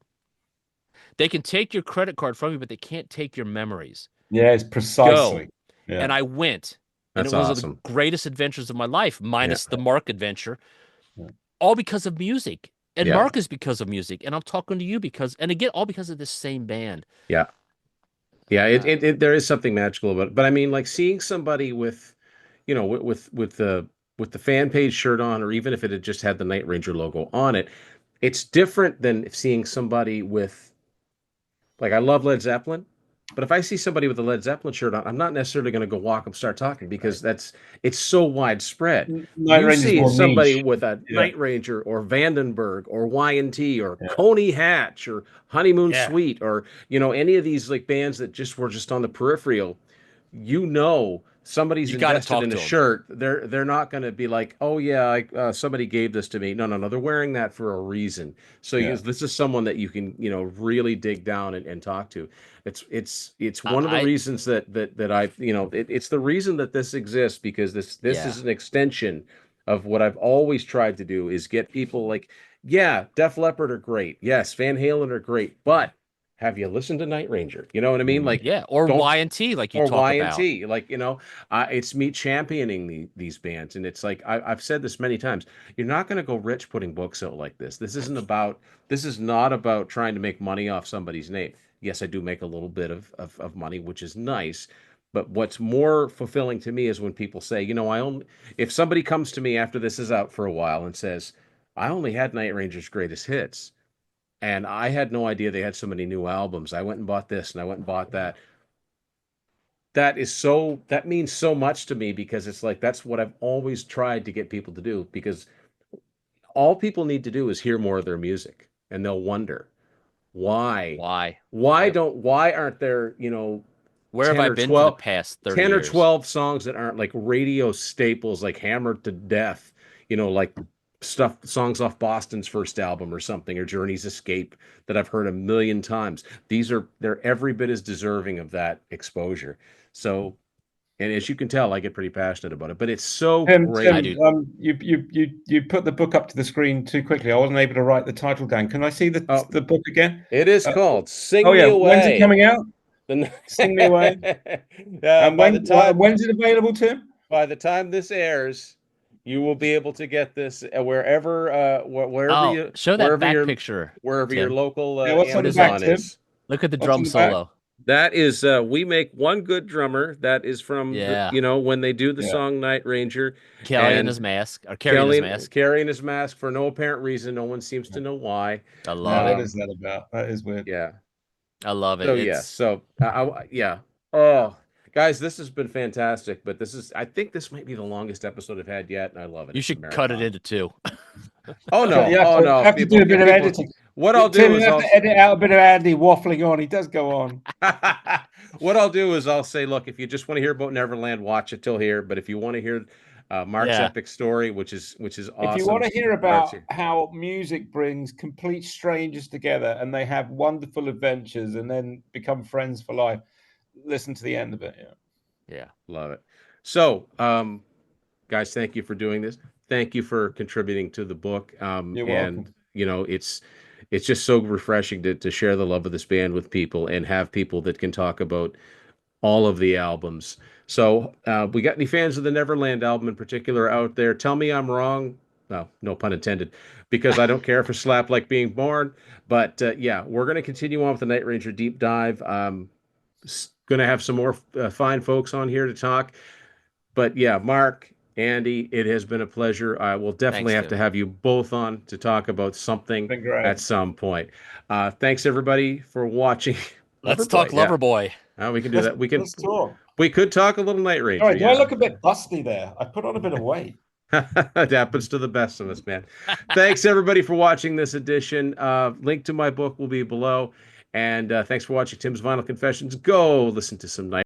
Speaker 2: They can take your credit card from you, but they can't take your memories.
Speaker 3: Yes,
Speaker 2: Go."
Speaker 3: precisely.
Speaker 2: And
Speaker 3: Yeah.
Speaker 2: I went. And it
Speaker 1: That's
Speaker 2: was one of the
Speaker 1: awesome.
Speaker 2: greatest adventures of my life,
Speaker 1: Yeah.
Speaker 2: minus the Mark adventure,
Speaker 3: Yeah.
Speaker 2: all because of music. And
Speaker 1: Yeah.
Speaker 2: Mark is because of music. And I'm talking to you because, and again, all because of this same band.
Speaker 1: Yeah. Yeah. There is something magical about it. But I mean, like seeing somebody with, you know, with the fan page shirt on, or even if it had just had the Night Ranger logo on it, it's different than seeing somebody with, like, I love Led Zeppelin, but if I see somebody with a Led Zeppelin shirt on, I'm not necessarily going to go walk up, start talking, because it's so widespread.
Speaker 3: Night
Speaker 1: You
Speaker 3: Ranger's
Speaker 1: see
Speaker 3: more
Speaker 1: somebody
Speaker 3: niche.
Speaker 1: with a
Speaker 3: Yeah.
Speaker 1: Night Ranger or Vandenberg or Y&T or
Speaker 3: Yeah.
Speaker 1: Coney Hatch or Honeymoon
Speaker 2: Yeah.
Speaker 1: Suite, or any of these like bands that just were just on the peripheral, somebody's
Speaker 2: You got to
Speaker 1: invested
Speaker 2: talk
Speaker 1: in
Speaker 2: to
Speaker 1: a
Speaker 2: them.
Speaker 1: shirt. They're not going to be like, oh yeah, somebody gave this to me. No, they're wearing that for a reason. So
Speaker 3: Yeah.
Speaker 1: this is someone that you can really dig down and talk to. It's one of the
Speaker 2: I
Speaker 1: reasons that I it's the reason that this exists, because this
Speaker 2: Yeah.
Speaker 1: is an extension of what I've always tried to do, is get people like, yeah, Def Leppard are great, yes, Van Halen are great, but have you listened to Night Ranger? You know what I mean? Like,
Speaker 2: Yeah, or
Speaker 1: don't
Speaker 2: Y&T like you
Speaker 1: or
Speaker 2: talk
Speaker 1: Y and
Speaker 2: about.
Speaker 1: T, like it's me championing these bands, and it's like I've said this many times. You're not going to go rich putting books out like this. This is not about trying to make money off somebody's name. Yes, I do make a little bit of money, which is nice. But what's more fulfilling to me is when people say, if somebody comes to me after this is out for a while and says, I only had Night Ranger's greatest hits, and I had no idea they had so many new albums. I went and bought this and I went and bought that. That means so much to me, because it's like that's what I've always tried to get people to do, because all people need to do is hear more of their music, and they'll wonder why
Speaker 2: Why?
Speaker 1: why aren't there,
Speaker 2: Where have
Speaker 1: 10
Speaker 2: I
Speaker 1: or
Speaker 2: been for the
Speaker 1: 12
Speaker 2: past 30
Speaker 1: 10 or
Speaker 2: years?
Speaker 1: 12 songs that aren't like radio staples, like Hammered to Death, like songs off Boston's first album or something, or Journey's Escape, that I've heard a million times. They're every bit as deserving of that exposure. So, and as you can tell, I get pretty passionate about it, but it's so
Speaker 3: Tim,
Speaker 1: great.
Speaker 2: I do.
Speaker 3: you put the book up to the screen too quickly. I wasn't able to write the title down. Can I see the book again?
Speaker 1: It is called Sing
Speaker 3: Oh
Speaker 1: Me
Speaker 3: yeah,
Speaker 1: Away.
Speaker 3: when's it coming out? Sing Me Away. And when's it available, Tim?
Speaker 1: By the time this airs, you will be able to get this wherever
Speaker 2: Show that back picture,
Speaker 1: wherever your
Speaker 2: Tim.
Speaker 1: local
Speaker 3: what's on the back,
Speaker 1: Amazon
Speaker 3: Tim?
Speaker 1: is.
Speaker 2: Look at the
Speaker 3: What's
Speaker 2: drum
Speaker 3: on the back?
Speaker 2: solo.
Speaker 1: That is We Make One Good Drummer. That is from
Speaker 2: Yeah.
Speaker 1: when they do the song Night Ranger.
Speaker 2: Kelly and his mask, or carrying his mask.
Speaker 1: Carrying his mask for no apparent reason. No one seems to know why.
Speaker 2: I love
Speaker 3: What
Speaker 2: it.
Speaker 3: is that about? That is weird.
Speaker 1: Yeah.
Speaker 2: I love it.
Speaker 1: So yeah. So yeah. Oh, guys, this has been fantastic. But I think this might be the longest episode I've had yet, and I love it.
Speaker 2: You
Speaker 1: It's a
Speaker 2: should cut it
Speaker 1: marathon.
Speaker 2: into two.
Speaker 1: Oh no!
Speaker 3: You have to do a bit of editing.
Speaker 1: What I'll do
Speaker 3: Tim,
Speaker 1: is
Speaker 3: you have to edit out a bit of Andy waffling on. He does go on.
Speaker 1: What I'll do is I'll say, look, if you just want to hear about Neverland, watch it till here. But if you want to hear Mark's epic story, which is awesome.
Speaker 3: If you want to hear about how music brings complete strangers together and they have wonderful adventures and then become friends for life, listen to the end of it.
Speaker 1: Yeah, love it. So, guys, thank you for doing this. Thank you for contributing to the book.
Speaker 3: You're welcome.
Speaker 1: It's just so refreshing to share the love of this band with people and have people that can talk about all of the albums. So, we got any fans of the Neverland album in particular out there? Tell me I'm wrong. No pun intended, because I don't care for Slap Like Being Born. But yeah, we're going to continue on with the Night Ranger deep dive. Going to have some more fine folks on here to talk. But yeah, Mark, Andy, it has been a pleasure. I will definitely have to have you both on to talk about something at some point. Thanks everybody for watching.
Speaker 2: Let's talk Loverboy.
Speaker 1: We can do that.
Speaker 3: Let's talk.
Speaker 1: We could talk a little Night Ranger.
Speaker 3: All right, do I look a bit busty there? I put on a bit of weight.
Speaker 1: It happens to the best of us, man. Thanks everybody for watching this edition. Link to my book will be below. And thanks for watching Tim's Vinyl Confessions. Go listen to some nice